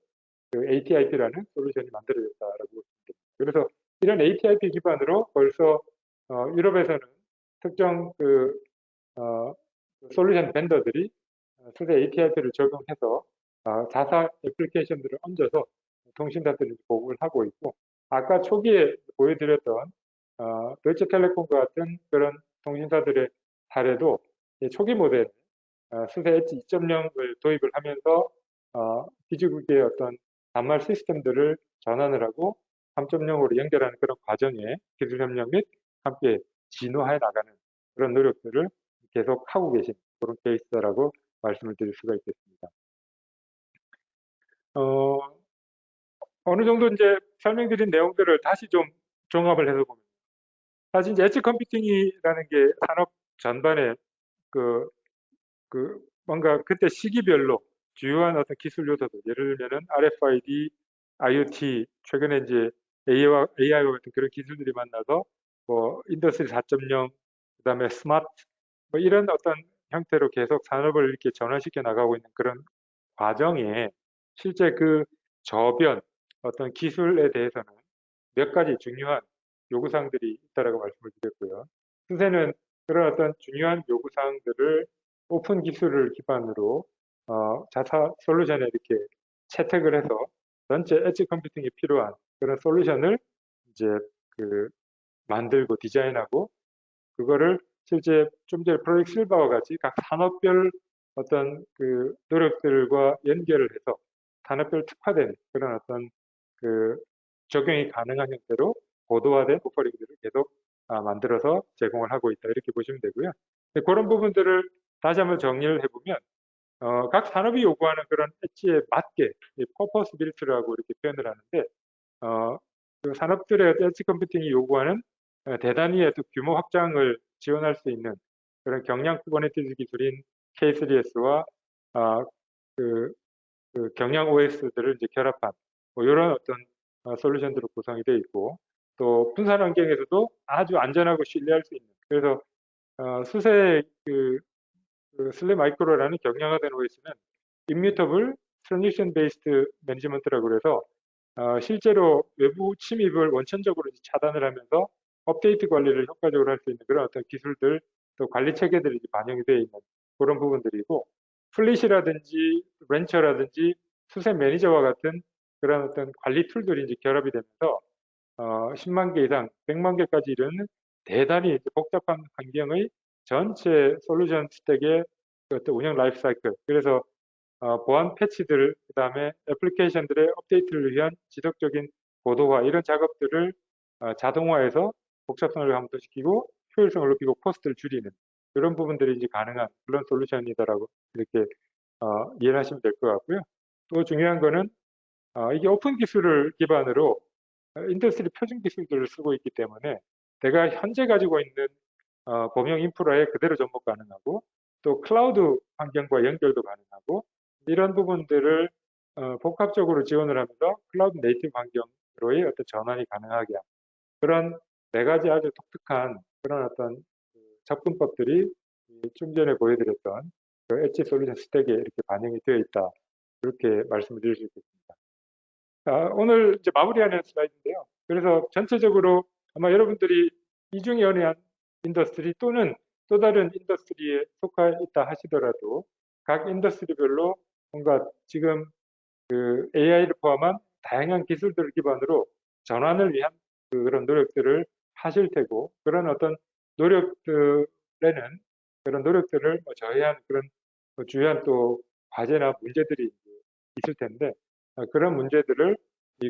그 ATIP라는 솔루션이 만들어졌다라고 보시면 됩니다. 그래서 이런 ATIP 기반으로 벌써 유럽에서는 특정 그 솔루션 벤더들이 수세 ATIP를 적용해서 자사 애플리케이션들을 얹어서 통신사들이 보급을 하고 있고 아까 초기에 보여드렸던 도이치텔레콤과 같은 그런 통신사들의 사례도 초기 모델 수세 엣지 2.0을 도입을 하면서 기지국의 어떤 단말 시스템들을 전환을 하고 3.0으로 연결하는 그런 과정에 기술 협력 및 함께 진화해 나가는 그런 노력들을 계속 하고 계신 그런 케이스라고 말씀을 드릴 수가 있겠습니다. 어느 정도 이제 설명드린 내용들을 다시 좀 종합을 해서 보면 사실 이제 엣지 컴퓨팅이라는 게 산업 전반에 그, 뭔가 그때 시기별로 주요한 어떤 기술 요소들 예를 들면은 RFID, IoT 최근에 이제 AI와 같은 그런 기술들이 만나서 뭐 인더스트리 4.0 그다음에 스마트 뭐 이런 어떤 형태로 계속 산업을 이렇게 전환시켜 나가고 있는 그런 과정에 실제 그 저변 어떤 기술에 대해서는 몇 가지 중요한 요구사항들이 있다라고 말씀을 드렸고요. 수세는 그런 어떤 중요한 요구사항들을 오픈 기술을 기반으로 자사 솔루션에 이렇게 채택을 해서 전체 엣지 컴퓨팅에 필요한 그런 솔루션을 이제 그 만들고 디자인하고 그거를 실제 좀 전에 프로젝트 실바와 같이 각 산업별 어떤 그 노력들과 연결을 해서 산업별 특화된 그런 어떤 그 적용이 가능한 형태로 고도화된 오퍼링들을 계속 만들어서 제공을 하고 있다 이렇게 보시면 되고요. 그런 부분들을 다시 한번 정리를 해보면 각 산업이 요구하는 그런 엣지에 맞게 퍼포스 빌트라고 이렇게 표현을 하는데 그 산업들의 엣지 컴퓨팅이 요구하는 대단히 또 규모 확장을 지원할 수 있는 그런 경량 쿠버네티스 기술인 K3S와 그, 그 경량 OS들을 이제 결합한 뭐 이런 어떤 솔루션들로 구성이 되어 있고 또 분산 환경에서도 아주 안전하고 신뢰할 수 있는 그래서 수세 슬립 마이크로라는 경량화된 OS는 immutable transition based management라고 그래서 실제로 외부 침입을 원천적으로 차단을 하면서 업데이트 관리를 효과적으로 할 수 있는 그런 어떤 기술들 또 관리 체계들이 반영이 되어 있는 그런 부분들이고 플릿이라든지 렌처라든지 수세 매니저와 같은 그런 어떤 관리 툴들이 이제 결합이 되면서 10만 개 이상 100만 개까지 이르는 대단히 복잡한 환경의 전체 솔루션 스택의 어떤 운영 라이프 사이클 그래서 보안 패치들 그다음에 애플리케이션들의 업데이트를 위한 지속적인 고도화 이런 작업들을 자동화해서 복잡성을 감소시키고 효율성을 높이고 코스트를 줄이는 이런 부분들이 이제 가능한 그런 솔루션이다라고 이렇게 이해하시면 될 것 같고요. 또 중요한 거는 이게 오픈 기술을 기반으로 인더스트리 표준 기술들을 쓰고 있기 때문에 내가 현재 가지고 있는 범용 인프라에 그대로 접목 가능하고 또 클라우드 환경과 연결도 가능하고 이런 부분들을 복합적으로 지원을 하면서 클라우드 네이티브 환경으로의 어떤 전환이 가능하게 하는 그런 네 가지 아주 독특한 그런 어떤 접근법들이 좀 전에 보여드렸던 그 엣지 솔루션 스택에 이렇게 반영이 되어 있다. 그렇게 말씀을 드릴 수 있겠습니다. 오늘 이제 마무리하는 슬라이드인데요. 그래서 전체적으로 아마 여러분들이 이중에 연해한 인더스트리 또는 또 다른 인더스트리에 속해 있다 하시더라도 각 인더스트리별로 뭔가 지금 그 AI를 포함한 다양한 기술들을 기반으로 전환을 위한 그런 노력들을 하실 테고 그런 어떤 노력들에는 그런 노력들을 저해한 그런 주요한 또 과제나 문제들이 있을 텐데 그런 문제들을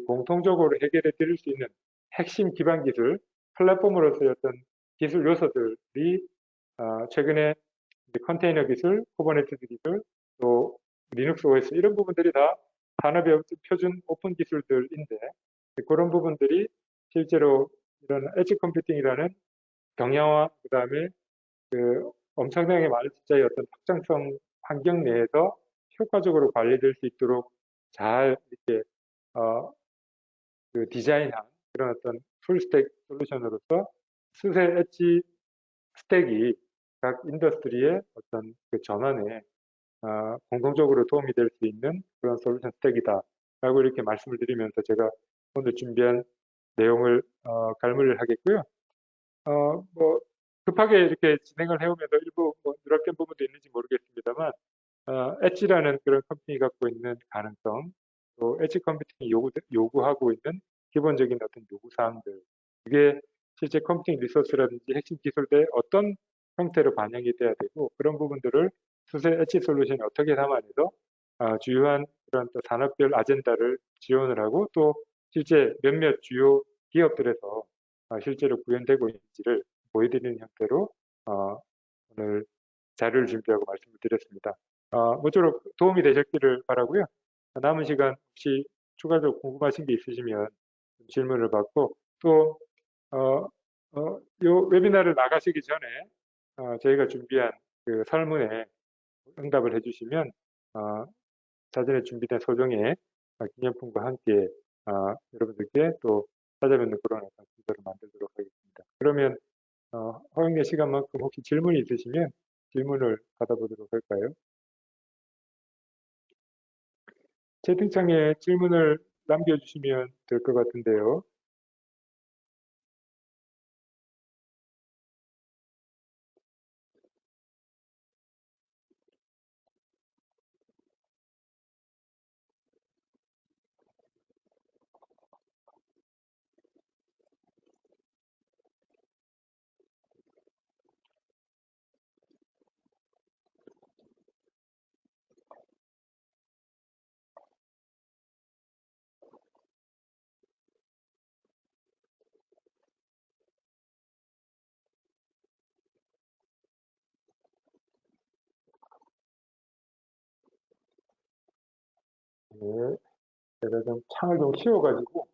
공통적으로 해결해 드릴 수 있는 핵심 기반 기술 플랫폼으로서의 어떤 기술 요소들이 최근에 컨테이너 기술, 쿠버네티스 기술, 또 리눅스 OS 이런 부분들이 다 산업의 표준 오픈 기술들인데 그런 부분들이 실제로 이런 엣지 컴퓨팅이라는 경량화 그다음에 그 엄청나게 많은 숫자의 어떤 확장성 환경 내에서 효과적으로 관리될 수 있도록 잘 이렇게 그 디자인한 그런 어떤 풀스택 솔루션으로서 수세 엣지 스택이 각 인더스트리의 어떤 그 전환에 공동적으로 도움이 될 수 있는 그런 솔루션 스택이다. 라고 이렇게 말씀을 드리면서 제가 오늘 준비한 내용을 갈무리를 하겠고요. 뭐 급하게 이렇게 진행을 해오면서 일부 뭐 누락된 부분도 있는지 모르겠습니다만 엣지라는 그런 컴퓨팅이 갖고 있는 가능성, 또 엣지 컴퓨팅이 요구하고 있는 기본적인 어떤 요구사항들, 이게 실제 컴퓨팅 리소스라든지 핵심 기술에 어떤 형태로 반영이 돼야 되고 그런 부분들을 수세 엣지 솔루션이 어떻게 담아내서 주요한 그런 또 산업별 아젠다를 지원을 하고 또 실제 몇몇 주요 기업들에서 실제로 구현되고 있는지를 보여드리는 형태로 오늘 자료를 준비하고 말씀을 드렸습니다. 모쪼록 도움이 되셨기를 바라고요. 남은 시간 혹시 추가적으로 궁금하신 게 있으시면 질문을 받고 또 요 웨비나를 나가시기 전에 저희가 준비한 그 설문에 응답을 해주시면 사전에 준비된 소정의 기념품과 함께 여러분들께 또 찾아뵙는 그런 어떤 기회를 만들도록 하겠습니다. 그러면 허용된 시간만큼 혹시 질문이 있으시면 질문을 받아보도록 할까요? 채팅창에 질문을 남겨주시면 될 것 같은데요. 네, 제가 좀 창을 좀 키워가지고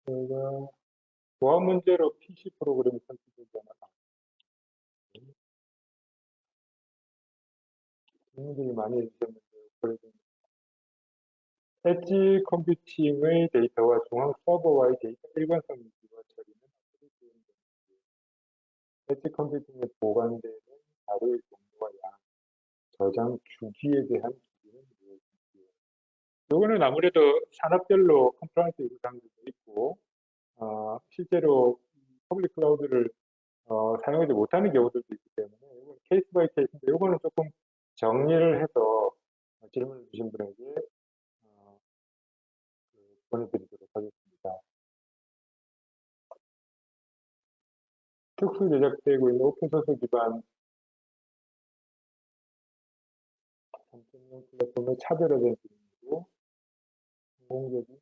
제가 보안 문제로 PC 프로그램이 설치되잖아요. 질문들이 많이 해주셨는데 그래도 엣지 컴퓨팅의 데이터와 중앙 서버와의 데이터 일관성 유지와 처리는 어떻게 진행되는지, 엣지 컴퓨팅에 보관되는 자료의 종류와 양, 저장 주기에 대한 기준은 무엇인지. 이거는 아무래도 산업별로 컴플라이언스 요구사항들도 있고 실제로 퍼블릭 클라우드를 사용하지 못하는 경우들도 있기 때문에 이건 케이스 바이 케이스인데 이거는 조금 정리를 해서 질문을 주신 분에게 보내드리도록 하겠습니다. 특수 제작되고 있는 오픈소스 기반 3.0 플랫폼의 차별화된 기능이고 공공적인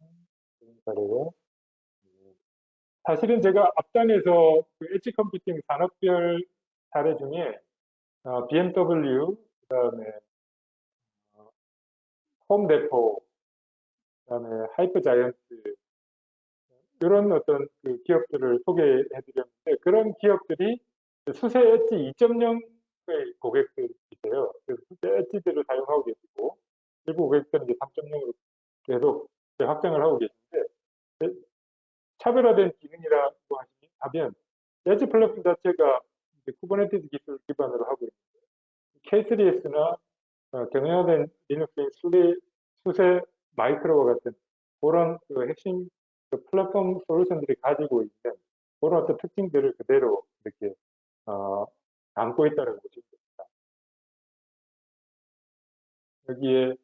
기능 사례가 사실은 제가 앞단에서 그 엣지 컴퓨팅 산업별 사례 중에 BMW, 그다음에 홈데포, 그다음에 하이퍼 자이언트 이런 어떤 그 기업들을 소개해드렸는데 그런 기업들이 수세 엣지 2.0의 고객들이세요. 그래서 수세 엣지들을 사용하고 계시고 일부 고객들은 이제 3.0으로 계속 확장을 하고 계신데 차별화된 기능이라고 하면 엣지 플랫폼 자체가 쿠버네티스 기술을 기반으로 하고 있는데 K3S나 경영화된 리눅스의 수세 마이크로와 같은 그런 그 핵심 그 플랫폼 솔루션들이 가지고 있는 그런 어떤 특징들을 그대로 이렇게 담고 있다는 거죠. 여기에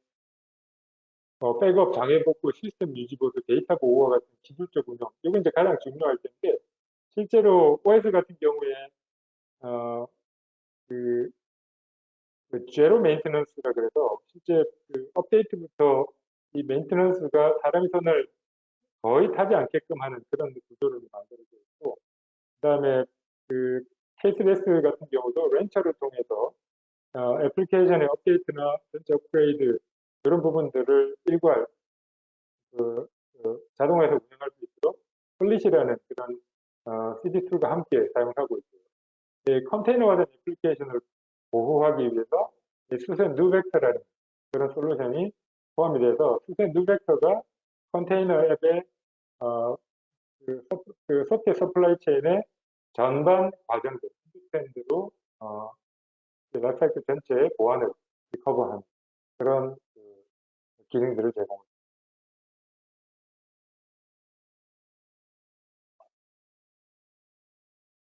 백업, 장애 복구, 시스템 유지 보수, 데이터 보호와 같은 기술적 운영, 이건 이제 가장 중요할 텐데 실제로 OS 같은 경우에 어, 그, 제로 메인테넌스라 그래서 실제 그 업데이트부터 이 메인테넌스가 사람이 손을 거의 타지 않게끔 하는 그런 구조를 만들어져 있고, 그다음에 그 KTS 같은 경우도 렌처를 통해서 애플리케이션의 업데이트나 전체 업그레이드 이런 부분들을 일괄 자동화해서 운영할 수 있도록 플릿이라는 그런 CD2가 함께 사용하고 있고요. 컨테이너화된 애플리케이션을 보호하기 위해서 수세 누벡터라는 그런 솔루션이 포함이 돼서 수세 누벡터가 컨테이너 앱의 그 소프트웨어 서플라이 체인의 전반 과정들, 엔드로 라이프사이클 전체의 보안을 커버하는 그런 기능들을 제공합니다.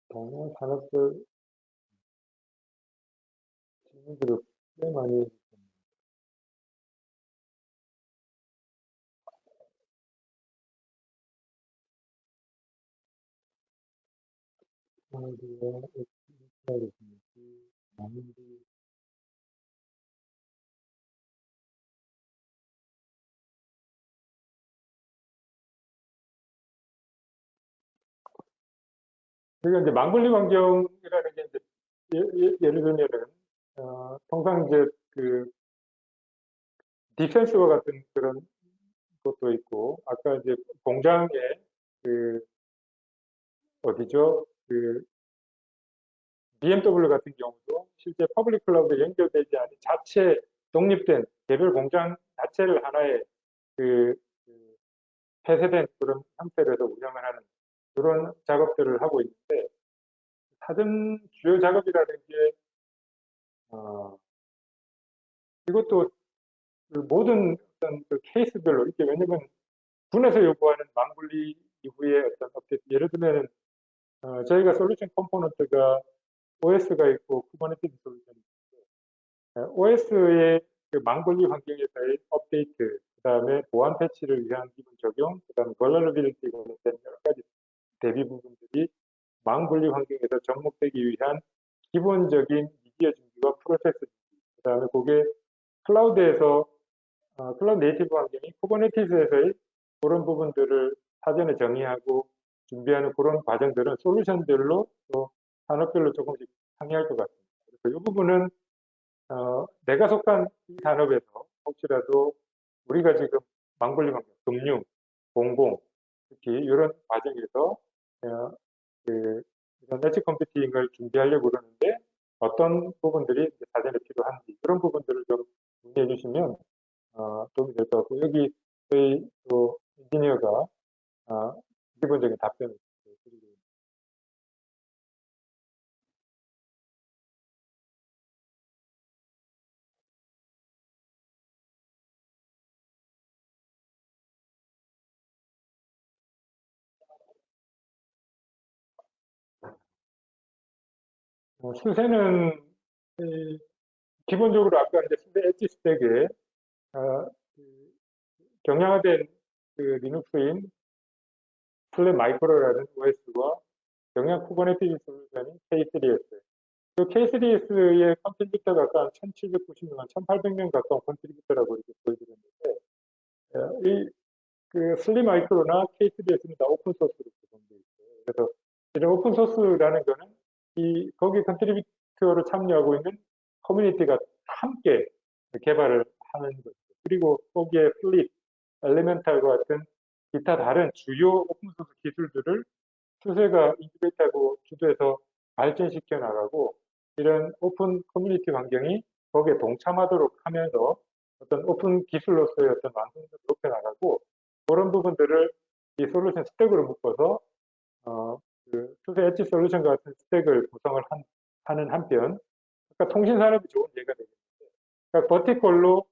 동양 산업별 질문들을 꽤 많이 그리고 이제 망블리 환경이라는 게 이제 예를 들면은 통상 이제 그 디펜스와 같은 그런 것도 있고 아까 이제 공장에 그 어디죠? 그 BMW 같은 경우도 실제 퍼블릭 클라우드에 연결되지 않은 자체 독립된 개별 공장 자체를 하나의 그, 그 폐쇄된 그런 형태로 해서 운영을 하는 그런 작업들을 하고 있는데 사전 주요 작업이라는 게 이것도 그 모든 어떤 그 케이스별로 이렇게 왜냐면 군에서 요구하는 망분리 이후에 어떤 업데이트 예를 들면 저희가 솔루션 컴포넌트가 OS가 있고 쿠버네티스 솔루션이 있는데 OS의 그 망분리 환경에서의 업데이트 그다음에 보안 패치를 위한 기본 적용 그다음에 벌너러빌리티 관련된 여러 가지 대비 부분들이 망분리 환경에서 접목되기 위한 기본적인 미디어 준비와 프로세스 준비 그다음에 그게 클라우드에서 클라우드 네이티브 환경이 쿠버네티스에서의 그런 부분들을 사전에 정의하고 준비하는 그런 과정들은 솔루션별로 또 산업별로 조금씩 상이할 것 같습니다. 그래서 이 부분은 내가 속한 이 산업에서 혹시라도 우리가 지금 망블리 환경, 금융, 공공 특히 이런 과정에서 그 엣지 컴퓨팅을 준비하려고 그러는데 어떤 부분들이 사전에 필요한지 그런 부분들을 좀 문의해 주시면 도움이 될 것 같고 여기 저희 또 인지니어가 기본적인 답변을 드리고 수세는 기본적으로 아까 이제 수세 엣지 스택에 그 경량화된 그 리눅스인 슬랩 마이크로라는 OS와 경량 쿠버네티스 솔루션인 K3S. 그 K3S의 컨트리뷰터가 아까 1790명, 1800명 가까운 컨트리뷰터라고 이렇게 보여드렸는데, 그 슬립 마이크로나 K3S는 다 오픈 소스로 구성되어 있어요. 그래서 이런 오픈 소스라는 거는 거기 컨트리뷰터로 참여하고 있는 커뮤니티가 함께 개발을 하는 거죠. 그리고 거기에 플립, 엘리멘탈과 같은 기타 다른 주요 오픈 소스 기술들을 수세가 인큐베이트하고 주도해서 발전시켜 나가고 이런 오픈 커뮤니티 환경이 거기에 동참하도록 하면서 어떤 오픈 기술로서의 어떤 완성도를 높여 나가고 그런 부분들을 이 솔루션 스택으로 묶어서 그 수세 엣지 솔루션 같은 스택을 구성을 하는 한편, 그러니까 통신 산업이 좋은 예가 되겠는데, 그러니까 버티컬로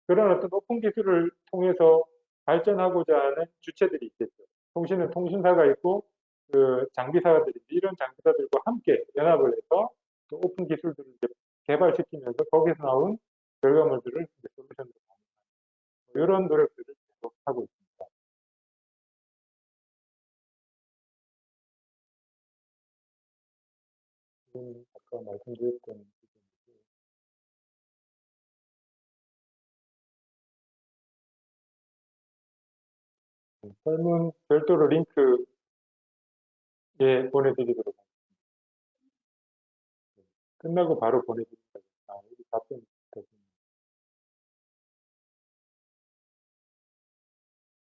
그런 어떤 오픈 기술을 통해서 발전하고자 하는 주체들이 있겠죠. 통신은 통신사가 있고 그 장비사들이 이런 장비사들과 함께 연합을 해서 또 오픈 기술들을 이제 개발시키면서 거기서 나온 결과물들을 이제 솔루션으로 만드는 이런 노력들을 계속 하고 있습니다. 아까 말씀드렸던 설문 별도로 링크 보내드리도록 하겠습니다. 끝나고 바로 보내드립니다. 여기 답변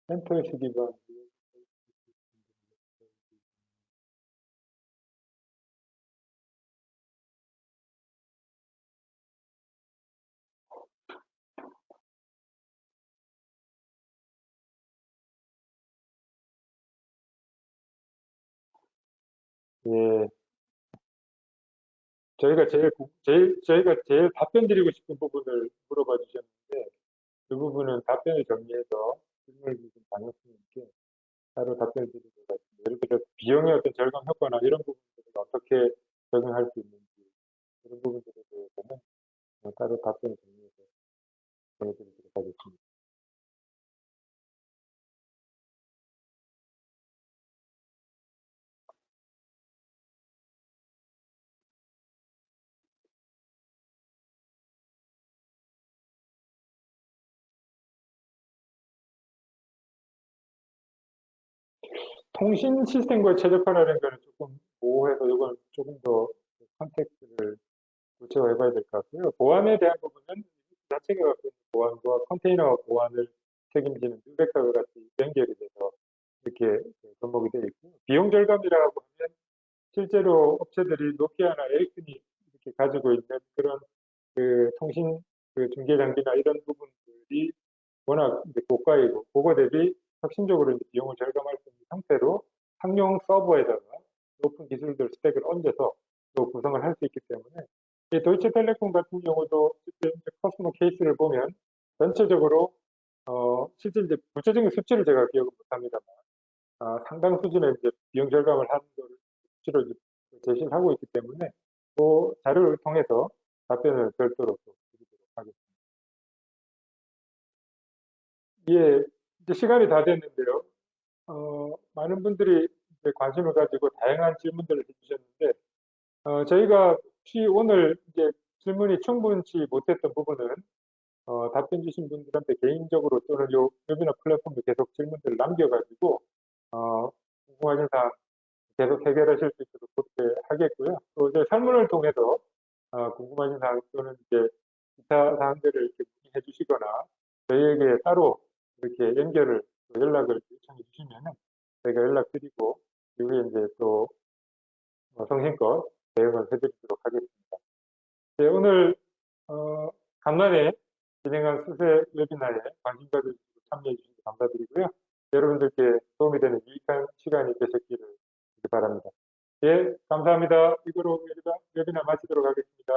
센터 시기반 예, 저희가 제일 답변 드리고 싶은 부분을 물어봐 주셨는데, 그 부분은 답변을 정리해서 질문을 주신 방역수님께 따로 답변을 드리도록 하겠습니다. 예를 들어, 비용의 어떤 절감 효과나 이런 부분들을 어떻게 적용할 수 있는지, 이런 부분들에 대해서는 따로 답변을 정리해서 보내드리도록 하겠습니다. 통신 시스템과 최적화라는 거는 조금 모호해서 이건 조금 더 컨텍스트를 구체화해 봐야 될 것 같고요. 보안에 대한 부분은 자체가 갖고 있는 보안과 컨테이너 보안을 책임지는 뉴벡터와 같이 연결이 돼서 이렇게 접목이 되어 있고, 비용 절감이라고 하면 실제로 업체들이 노키아나 에리슨이 이렇게 가지고 있는 그런 그 통신 그 중계 장비나 이런 부분들이 워낙 이제 고가이고 그거 대비 혁신적으로 이제 비용을 절감할 수 있는 형태로 상용 서버에다가 높은 기술들 스택을 얹어서 또 구성을 할 수 있기 때문에 이 도이체텔레콤 같은 경우도 실제 커스터머 케이스를 보면 전체적으로 실제 이제 구체적인 수치를 제가 기억을 못합니다만 상당 수준의 이제 비용 절감을 하는 것을 수치로 이제 제시를 하고 있기 때문에 그 자료를 통해서 답변을 별도로 또 드리도록 하겠습니다. 예, 이제 시간이 다 됐는데요. 많은 분들이 이제 관심을 가지고 다양한 질문들을 해주셨는데, 저희가 혹시 오늘 이제 질문이 충분치 못했던 부분은 답변 주신 분들한테 개인적으로 또는 요 웨비나 플랫폼에 계속 질문들을 남겨가지고 궁금하신 사항 계속 해결하실 수 있도록 그렇게 하겠고요. 또 이제 설문을 통해서 궁금하신 사항 또는 이제 기타 사항들을 이렇게 문의해 주시거나 저희에게 따로 이렇게 연결을 연락을 요청해 주시면은 저희가 연락드리고 이후에 이제 또 성심껏 대응을 해드리도록 하겠습니다. 네, 오늘 간만에 진행한 수세 웨비나에 관심 가지고 참여해 주셔서 감사드리고요. 여러분들께 도움이 되는 유익한 시간이 되셨기를 바랍니다. 예, 감사합니다. 이거로 웨비나 마치도록 하겠습니다.